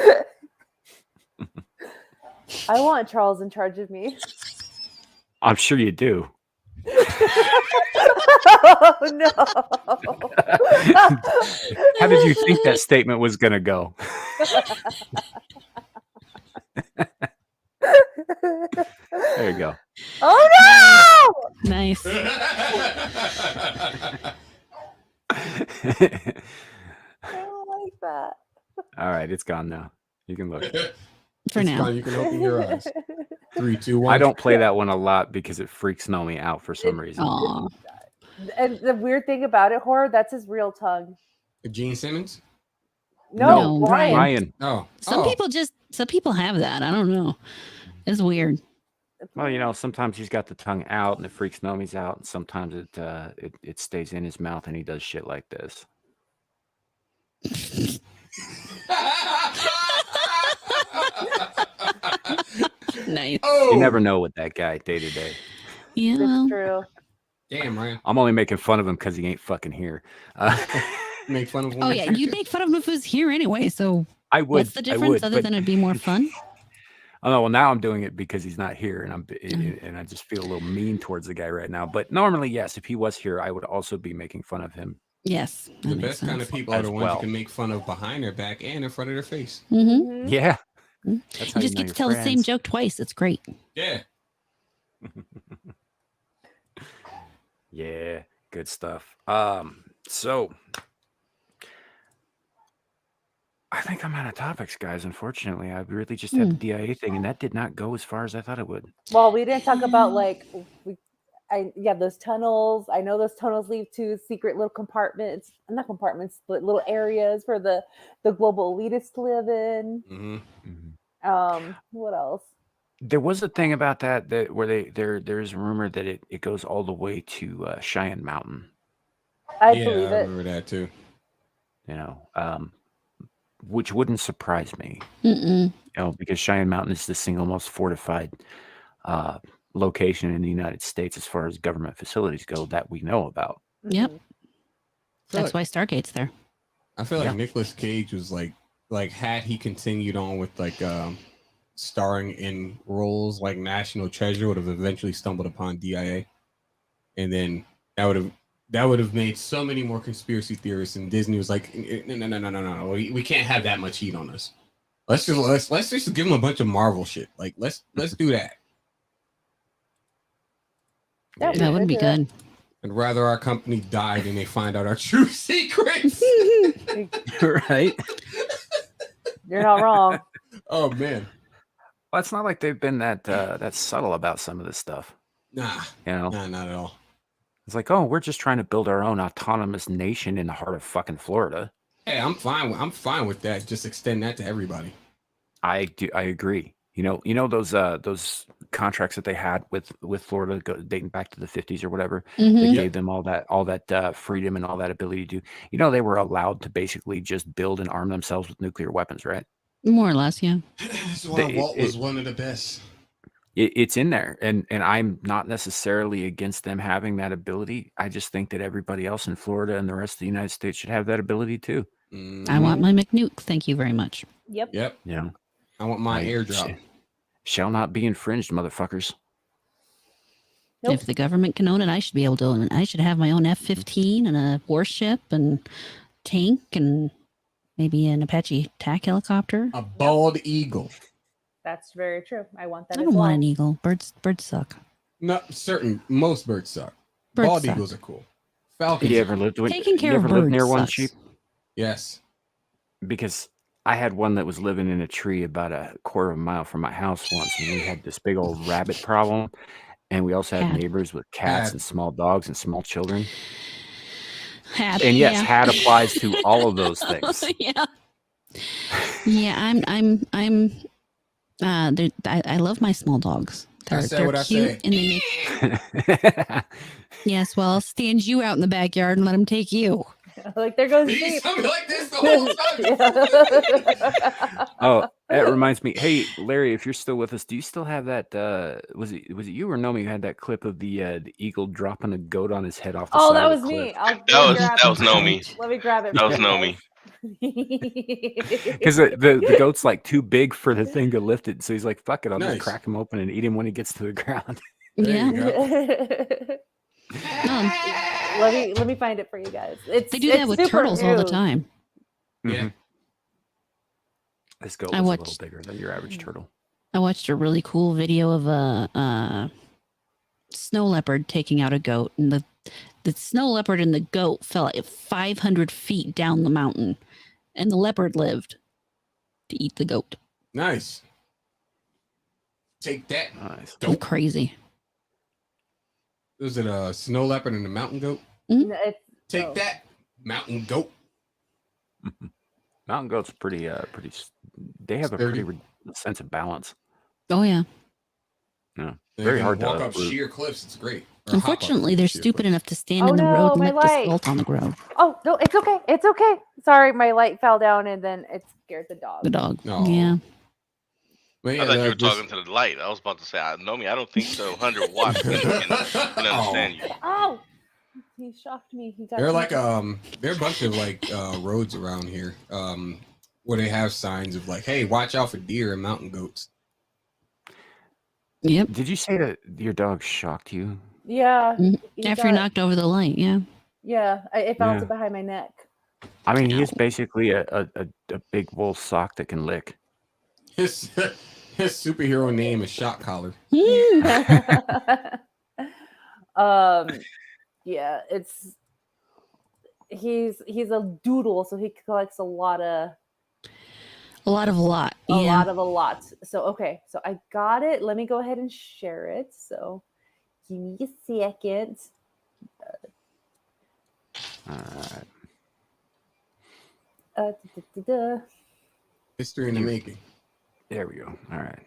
I want Charles in charge of me. I'm sure you do. Oh no! How did you think that statement was going to go? There you go. Oh no! Nice. I don't like that. All right, it's gone now. You can look. For It's now. fine, you can open your eyes. 3, 2, 1. I don't play that one a lot because it freaks Nomi out for some reason. Aw. And the weird thing about it, horror, that's his real tongue. Gene Simmons? No, No, Brian. Ryan. Oh. Some people have that. I don't know. It's weird. Well, you know, sometimes he's got the tongue out and it freaks Nomi's out, and sometimes it stays in his mouth and he does shit like this. Nice. Oh. You never know with that guy day to day. Yeah. It's Well, true. Damn, Ryan. I'm only making fun of him because he ain't fucking here. Make fun of him. oh yeah, you'd make fun of him if he was here anyway. So I would. what's the I difference would, other but- than it'd be more fun? Oh no, well now I'm doing it because he's not here, and I just feel a little mean towards the guy right now. But normally, yes, if he was here, I would also be making fun of him. Yes. The that makes best kind of sense. people are As the ones well. you can make fun of behind their back and in front of their face. Mhm. Mhm. Yeah, Mm. that's You just get to tell the same joke twice. It's great. Yeah. Yeah, good stuff. So I think I'm out of topics, guys. Unfortunately, I really just had the DIA thing, and that did not go as far as I thought it would. Well, we didn't talk about those tunnels. I know those tunnels lead to secret little compartments, not compartments, but little areas for the global elitists to live in. Mm-hmm. What else? There was a thing about that where there's a rumor that it goes all the way to Cheyenne Mountain. I Yeah, believe I it. remember that too. You know, which wouldn't surprise me. Mm-mm. You know, because Cheyenne Mountain is the single most fortified location in the United States as far as government facilities go that we know about. Yep. Mhm. That's why Stargate's there. I feel like Yeah. Nicolas Cage was like had he continued on with starring in roles like National Treasure, would have eventually stumbled upon DIA, and then that would have made so many more conspiracy theorists. And Disney was like, no, we can't have that much heat on us. Let's just give them a bunch of Marvel shit. Like let's do that. Yeah, That would be good. I'd rather our company died and they find out our true secrets. Right? You're not wrong. Oh man, Well, it's not like they've been that subtle about some of this stuff. nah, You know, not at all. it's like, oh, we're just trying to build our own autonomous nation in the heart of fucking Florida. Hey, I'm fine with that. Just extend that to everybody. I agree. You know those contracts that they had with Florida dating back to the 50s or whatever. Mhm. They Yep. gave them all that freedom and all that ability to. You know, they were allowed to basically just build and arm themselves with nuclear weapons, right? More or less, yeah. That's why Walt was one of the best. It's in there, and I'm not necessarily against them having that ability. I just think that everybody else in Florida and the rest of the United States should have that ability too. I want my McNuke. Thank you very much. Yep. Yep. You know, I want my I airdrop. shall not be infringed, motherfuckers. Nope. If the government can own it, I should be able to own it. I should have my own F-15 and a warship and tank and maybe an Apache attack helicopter. A bald eagle. That's very true. I want that I as don't well. want an eagle. Birds suck. Not certain. Most birds suck. Birds Bald suck. eagles are cool. Falcons. You ever lived with? Taking care you of ever lived birds near one, sucks. Sheep? Yes. Because I had one that was living in a tree about a quarter of a mile from my house once, and we had this big old rabbit problem. And we also had Had. neighbors with cats Had. and small dogs and small children. Had. And yes, yeah. had applies to all of those things. Yeah. Yeah, I love my small dogs. They're said what I cute said. and they make yes, well, I'll stand you out in the backyard and let them take you. Like there goes Be Deep. something like this the whole time. Oh, that reminds me. Hey, Larry, if you're still with us, do you still have that? Was it you or Nomi who had that clip of the eagle dropping a goat on his head off the Oh, side that of was the cliff? me. I'll That was Nomi. Let me grab it. That was for you Nomi. Because the goat's like too big for the thing to lift it, so he's like, "Fuck it, I'll Nice. just crack him open and eat him when he gets to the ground." There Yeah. you go. let me find it for you guys. They do that with super turtles all the huge. time. Yeah. Mhm. This goat I was a watched- little bigger than your average turtle. I watched a really cool video of a snow leopard taking out a goat, and the snow leopard and the goat fell at 500 feet down the mountain, and the leopard lived to eat the goat. Nice. Take that. Nice. It was crazy. Was it a snow leopard and a mountain goat? No, it's, Take oh. that, mountain goat. Mountain goats pretty they have a Sturdy. pretty sense of balance. Oh yeah. Yeah. They Very can hard to walk up uproot. sheer cliffs. It's great. Or hop up Unfortunately, they're sheer stupid cliffs. enough to stand Oh in the no, road and my lick the light. salt on the ground. Oh no, it's okay. It's okay. Sorry, my light fell down and then it scared the dog. The dog. Oh. Yeah. But I thought you were this- talking to the light. I was about to say, I know me. I don't think so. 100 watts can understand you. Oh, he shocked me. He got They're me. like there are a bunch of like roads around here where they have signs of like, hey, watch out for deer and mountain goats. Yep. Did you say that your dog shocked you? Yeah. he After you got- knocked over the light, yeah. Yeah, it bounced Yeah. behind my neck. I mean, he is basically a big wool sock that can lick. His superhero name is Shock Collar. Yeah, he's a doodle, so he collects a lot. A lot. A Yeah. lot. So okay, so I got it. Let me go ahead and share it. So give me a second. All right. History in the making. There we go. All right.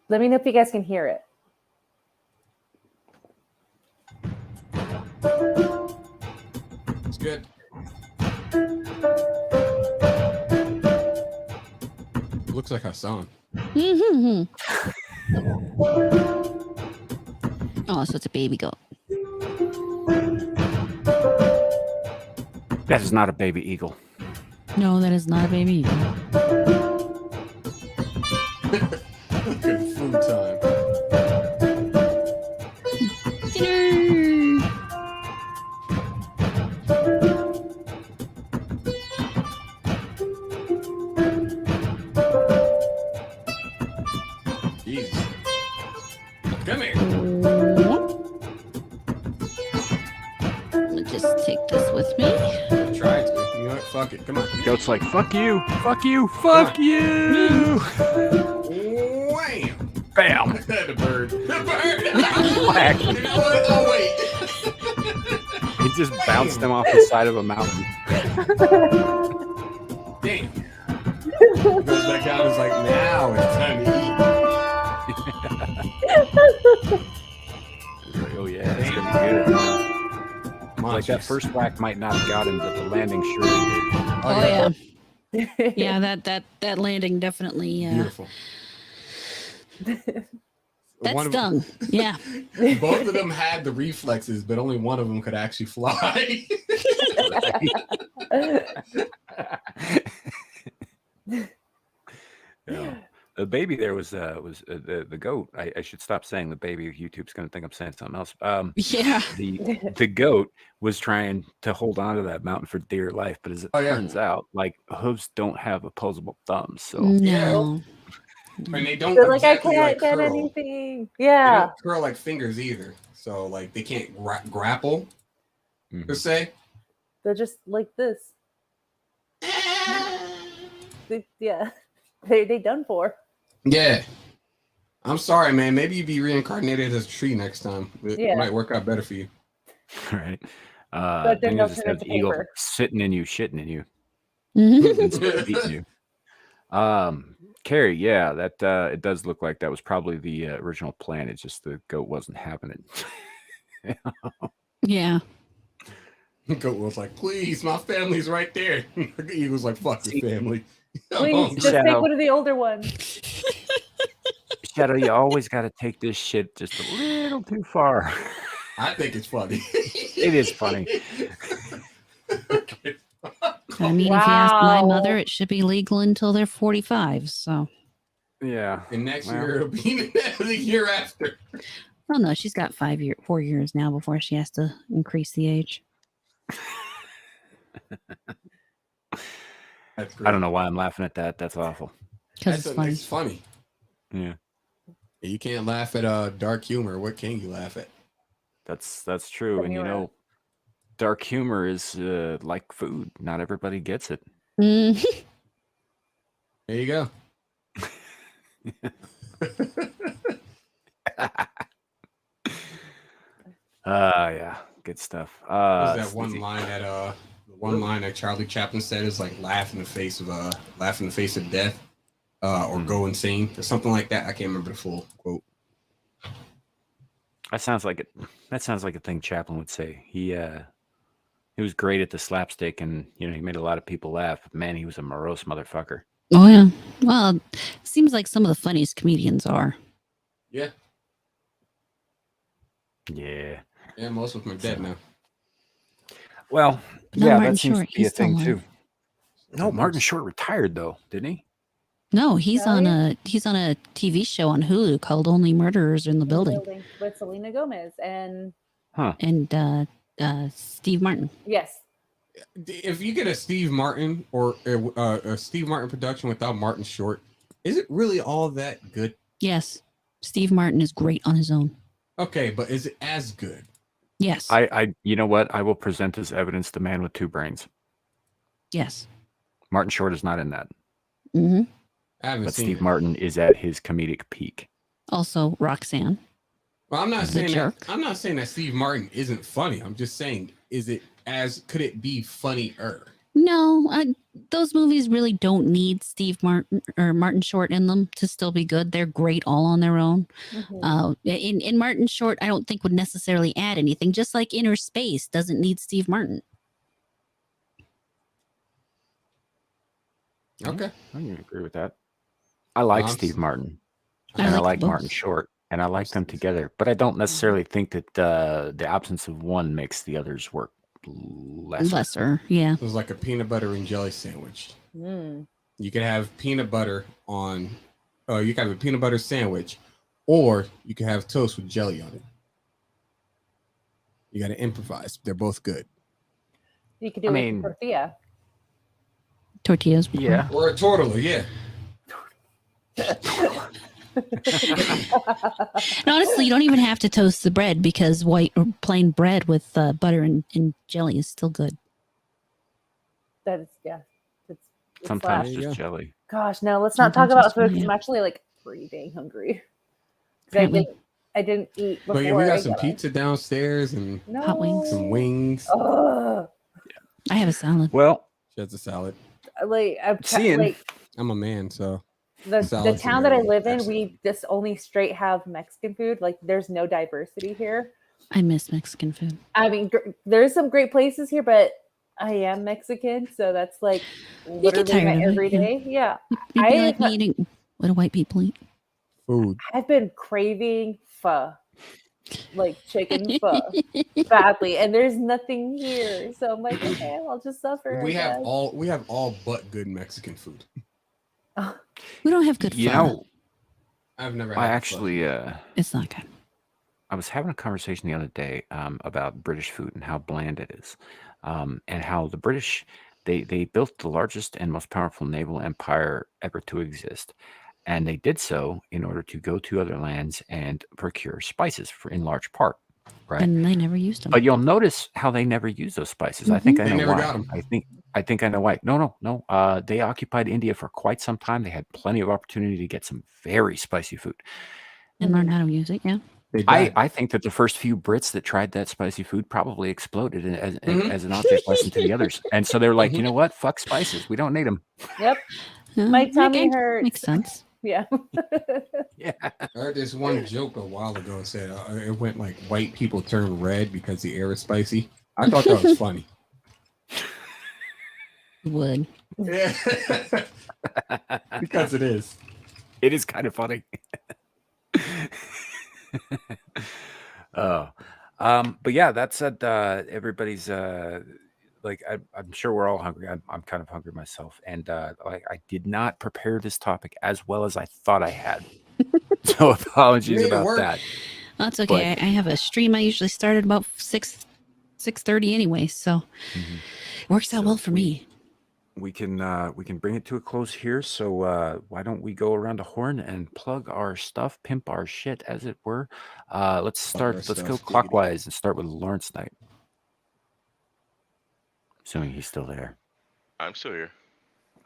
Let me know if you guys can hear it. It's good. It looks like Hassan. Mm-hmm. Oh, so it's a baby goat. That is not a baby eagle. No, that is not a baby eagle. Good food time. Dinner. Jesus. Come here. I'll just take this with me. Try to. You know what? Fuck it. Come on. Goat's like, fuck you, fuck you, fuck you. Wham! Bam. The bird. The bird. Whack. You know what? Oh wait. He just bounced him off the side of a mountain. Damn. Goes back down. It's like now it's time to Oh yeah, it's gonna be good. eat. Like that first whack might not have got him, but the landing surely did. Oh yeah. Yeah, that landing definitely Beautiful. that One of- stung. Yeah. Both of them had the reflexes, but only one of them could actually fly. Yeah. The baby there was the goat. I should stop saying the baby. YouTube's going to think I'm saying something else. Yeah. The goat was trying to hold on to that mountain for dear life, but as it Oh, yeah. turns out, like hooves don't have opposable thumbs, so No. And they don't They're like, I exactly, can't get curl. anything. They Yeah. don't curl like fingers either. So like they can't grapple per Mhm. se. They're just like this. Yeah. They done for. Yeah. I'm sorry, man. Maybe you'd be reincarnated as a tree next time. It Yeah. might work out better for you. right. But then Then they'll you just turn have into the eagle paper. sitting in you, shitting in you, Mhm. instead of eating you. Carrie, yeah, that it does look like that was probably the original plan. It's just the goat wasn't having it. Yeah. Goat was like, please, my family's right there. He was like, fuck your family. Please, just Shadow. take one of the older ones. Shadow, you always got to take this shit just a little too far. I think it's funny. It is funny. Okay. I mean, if you ask my Wow. mother, it should be legal until they're 45. So Yeah. And next Well. year it'll be the year after. Oh no, she's got 4 years now before she has to increase the age. That's great. I don't know why I'm laughing at that. That's awful. Because it's funny. It's funny. Yeah. You can't laugh at dark humor. What can you laugh at? That's true. And you know, dark humor is like food. Not everybody gets it. Mm. There you go. Yeah, good stuff. What was that one line that Charlie Chaplin said is like laugh in the face of death, or go insane or something like that. I can't remember the full quote. That sounds like it. That sounds like a thing Chaplin would say. He was great at the slapstick, and he made a lot of people laugh. But man, he was a morose motherfucker. Oh yeah. Well, it seems like some of the funniest comedians are. Yeah. Yeah. Yeah, most of them are dead now. Well, No, yeah, Martin that seems Short, to be a he's still thing alive. too. No, Martin Short retired though, didn't he? No, he's on a TV show on Hulu called Only Murderers in the Building. With Selena Gomez and Steve Martin. yes. If you get a Steve Martin or a Steve Martin production without Martin Short, is it really all that good? Yes, Steve Martin is great on his own. Okay, but is it as good? Yes. I you know what? I will present as evidence the man with two brains. Yes. Martin Short is not in that. Mm-hmm. I haven't But seen Steve it. Martin is at his comedic peak. Also, Roxanne. Well, I'm not The saying Jerk. I'm not saying that Steve Martin isn't funny. I'm just saying, could it be funnier? No, those movies really don't need Steve Martin or Martin Short in them to still be good. They're great all on their own. In Martin Short, I don't think would necessarily add anything. Just like Inner Space doesn't need Steve Martin. Okay. I can agree with that. I like Steve Martin. And I like Martin Short. And I like them together. But I don't necessarily think that the absence of one makes the others work lesser. Yeah. It was like a peanut butter and jelly sandwich. Mm. You could have peanut butter on, you could have a peanut butter sandwich, or you could have toast with jelly on it. You got to improvise. They're both good. You could do it with tortilla. Tortillas. Yeah. Or a tortilla, yeah. And honestly, you don't even have to toast the bread because white or plain bread with butter and jelly is still good. That is, yeah. It's Sometimes just jelly. Gosh, no, let's not talk about food because I'm actually like pretty dang hungry. I didn't eat before. But yeah, we got some pizza downstairs and hot wings. Some wings. Oh. I have a salad. Well, she has a salad. I'm a man, so the town that I live in, we just only straight have Mexican food. Like, there's no diversity here. I miss Mexican food. I mean, there's some great places here, but I am Mexican, so that's like literally my everyday. Yeah, You'd be like me eating. What do white people eat? Food. I've been craving pho, like chicken pho, badly, and there's nothing here. So I'm like, okay, I'll just suffer. We have all but good Mexican food. We don't have good pho. I've never. I actually. It's not good. I was having a conversation the other day about British food and how bland it is, and how the British they built the largest and most powerful naval empire ever to exist. And they did so in order to go to other lands and procure spices in large part, right? And they never used them. But you'll notice how they never used those spices. Mm-hmm. I think I know why. Got them. I think I know why. No. They occupied India for quite some time. They had plenty of opportunity to get some very spicy food and learn how to use it. Yeah. I think that the first few Brits that tried that spicy food probably exploded as an object lesson to the others. And so they're like, you know what? Fuck spices. We don't need them. Yep. My tummy hurts. Makes sense. Yeah. Yeah. I heard this one joke a while ago and said it went like white people turn red because the air is spicy. I thought that was funny. Would. Yeah. Because it is. It is kind of funny. But yeah, that said, everybody's like I'm sure we're all hungry. I'm kind of hungry myself, and I did not prepare this topic as well as I thought I had. So apologies Made it about work. that. That's okay. I have a stream. I usually start at about 6:30 anyway, so Mhm. it works out So well for me. We can bring it to a close here. So why don't we go around the horn and plug our stuff, pimp our shit, as it were. Let's start. our Let's go stuff, clockwise and start with Lawrence Knight. Assuming he's still there. I'm still here.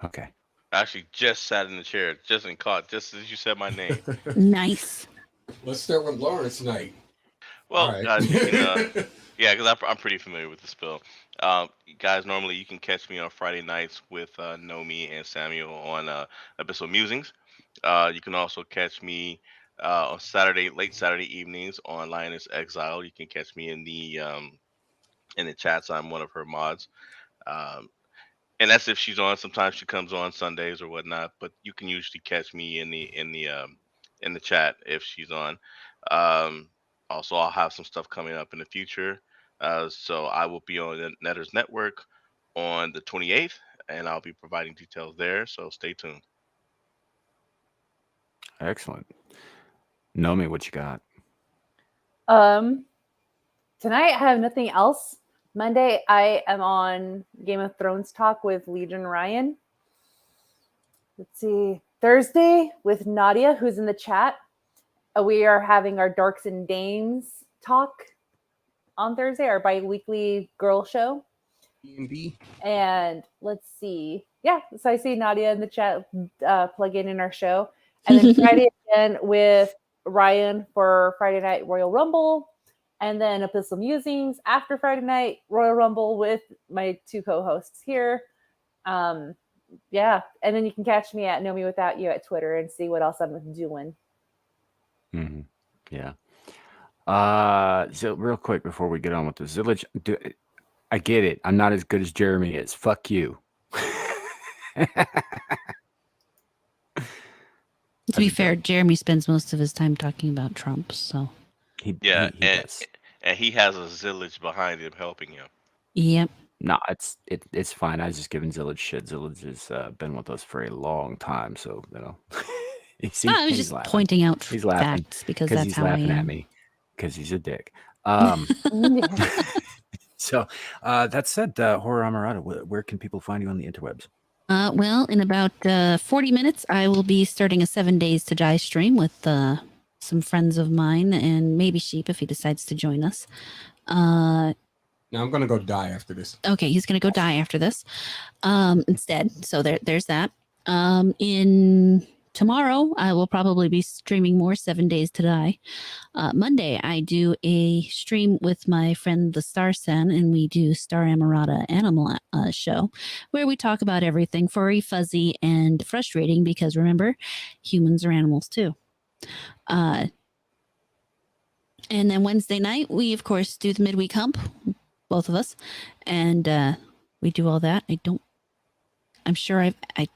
Okay. I actually just sat in the chair, just and caught, just as you said my name. Nice. Let's start with Lawrence Knight. Well, All right. guys, you can, yeah, because I'm pretty familiar with the spill. Guys, normally you can catch me on Friday nights with Nomi and Samuel on Abyssal Musings. You can also catch me on late Saturday evenings on Lioness Exile. You can catch me in the chats. I'm one of her mods. Um, and that's if she's on. Sometimes she comes on Sundays or whatnot, but you can usually catch me in the chat if she's on. Um, Also, I'll have some stuff coming up in the future. So I will be on the Netters Network on the 28th, and I'll be providing details there. So stay tuned. Excellent. Nomi, what you got? Tonight I have nothing else. Monday I am on Game of Thrones talk with Legion Ryan. Let's see. Thursday with Nadia, who's in the chat. We are having our Darks and Dames talk on Thursday, our bi-weekly girl show. D&D. And let's see. Yeah, so I see Nadia in the chat plug in our show. And then Friday again with Ryan for Friday Night Royal Rumble. And then Abyssal Musings after Friday Night Royal Rumble with my two co-hosts here. Yeah, and then you can catch me at Know Me Without You at Twitter and see what else I'm doing. Mm-hmm. Yeah. So real quick before we get on with the Zillage, I get it. I'm not as good as Jeremy is. Fuck you. To be fair, Jeremy spends most of his time talking about Trump, so he and he has a zillage behind him helping him. yep. No, it's fine. I was just giving Zillage shit. Zillage has been with us for a long time, so you know. I was just pointing out He's laughing facts because that's he's how I laughing am. at me because he's a dick. So that said, Horror Amarada, where can people find you on the interwebs? Well, in about 40 minutes, I will be starting a 7 Days to Die stream with some friends of mine and maybe Sheep if he decides to join us. Now I'm gonna go die after this. Okay, he's gonna go die after this instead. So there's that. In tomorrow, I will probably be streaming more 7 Days to Die. Monday, I do a stream with my friend the Star Sen, and we do Star Amarada Animal Show, where we talk about everything furry, fuzzy, and frustrating. Because remember, humans are animals too. And then Wednesday night, we of course do the midweek hump, both of us, and we do all that. I'm sure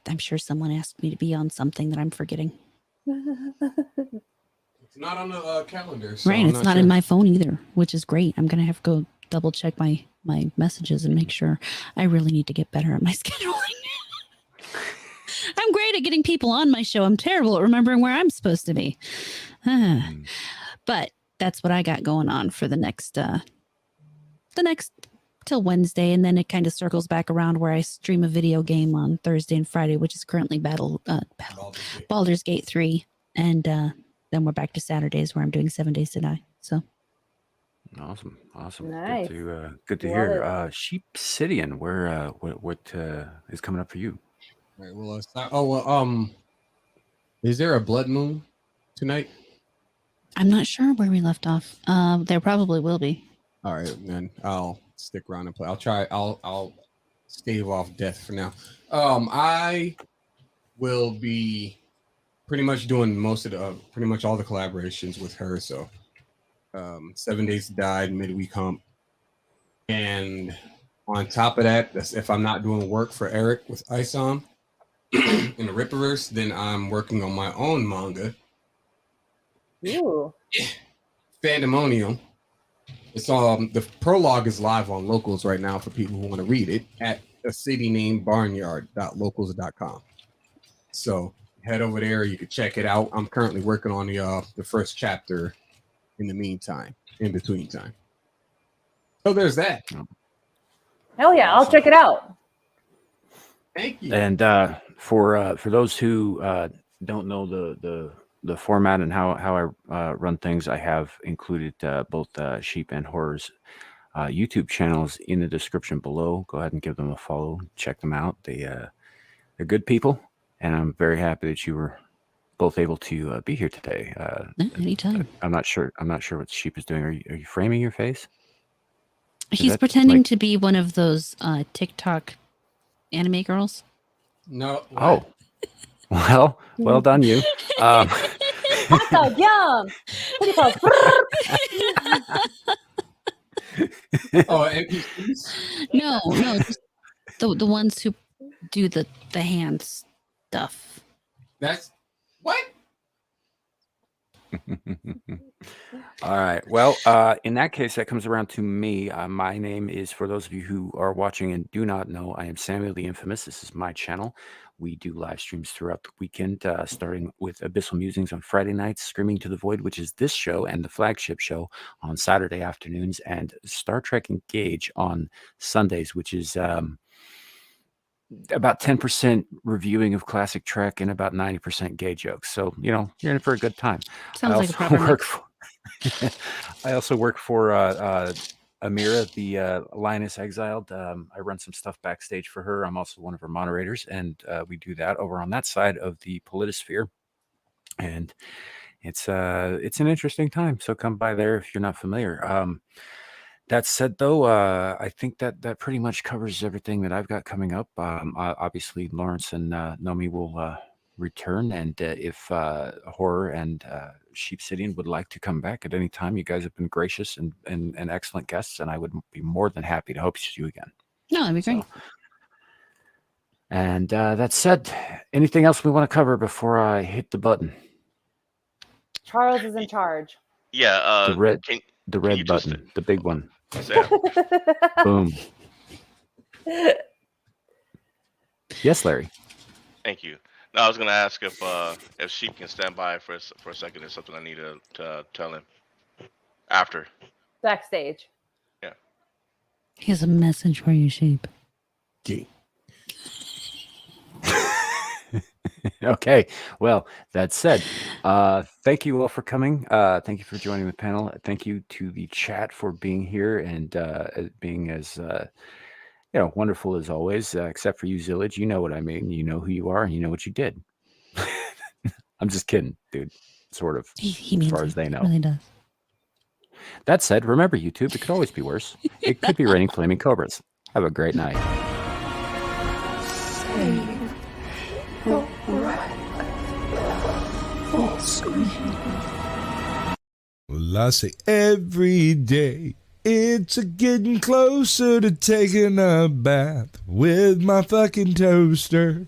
I'm sure someone asked me to be on something that I'm forgetting. It's not on the calendar. So Right, I'm it's not sure. in my phone either, which is great. I'm gonna have to go double check my messages and make sure. I really need to get better at my scheduling. I'm great at getting people on my show. I'm terrible at remembering where I'm supposed to be. But that's what I got going on for the next till Wednesday, and then it kind of circles back around where I stream a video game on Thursday and Friday, which is currently Baldur's Gate 3, and then we're back to Saturdays where I'm doing 7 Days to Die. So awesome. Nice. Good to hear. Sheep Obsidian, where what is coming up for you? All right, well, is there a blood moon tonight? I'm not sure where we left off. There probably will be. All right, then I'll stick around and play. I'll stave off death for now. I will be pretty much doing pretty much all the collaborations with her. So 7 Days to Die, midweek hump. And on top of that, that's if I'm not doing work for Eric with ISOM in the Ripperverse, then I'm working on my own manga. Ooh. Fandemonium. It's the prologue is live on Locals right now for people who want to read it at a city named barnyard.locals.com. So head over there, you can check it out. I'm currently working on the first chapter in the meantime, in between time. So there's that. Hell yeah, I'll Awesome. check it out. Thank you. And for those who don't know the format and how I run things, I have included both Sheep and Horror's YouTube channels in the description below. Go ahead and give them a follow. Check them out. They're good people, and I'm very happy that you were both able to be here today. Anytime. I'm not sure what Sheep is doing. Are you framing your face? He's that pretending like- to be one of those TikTok anime girls. No. Oh, well done, you. Hot dog, yum. Oh, NPCs? No, just the ones who do the hand stuff. That's what? All right. Well, in that case, that comes around to me. My name is, for those of you who are watching and do not know, I am Samuel the Infamous. This is my channel. We do live streams throughout the weekend, starting with Abyssal Musings on Friday nights, Screaming to the Void, which is this show, and the flagship show on Saturday afternoons, and Star Trek Engage on Sundays, which is about 10% reviewing of classic Trek and about 90% gay jokes. So, you're in for a good time. Sounds like a proper mix. I also work for Amira, the Lioness Exiled. I run some stuff backstage for her. I'm also one of her moderators, and we do that over on that side of the politosphere. And it's an interesting time. So come by there if you're not familiar. That said, though, I think that pretty much covers everything that I've got coming up. Obviously, Lawrence and Nomi will return, and if Horror and Sheep City would like to come back at any time, you guys have been gracious and excellent guests, and I would be more than happy to host you again. No, that'd be great. And that said, anything else we want to cover before I hit the button? Charles is in charge. Yeah. The red you just- button, the big one. Sam, Boom. Yes, Larry. thank you. No, I was gonna ask if Sheep can stand by for a second. There's something I need to tell him after. Backstage. He has a message for you, Sheep. Gee. Okay. Well, that said, thank you all for coming. Thank you for joining the panel. Thank you to the chat for being here and being as wonderful as always. Except for you, Zillage. You know what I mean. You know who you are, and you know what you did. I'm just kidding, dude. Sort of. He means far it. as they know. He really does. That said, remember, YouTube, it could always be worse. It could be raining flaming cobras. Have a great night. Well, I say every day it's a getting closer to taking a bath with my fucking toaster.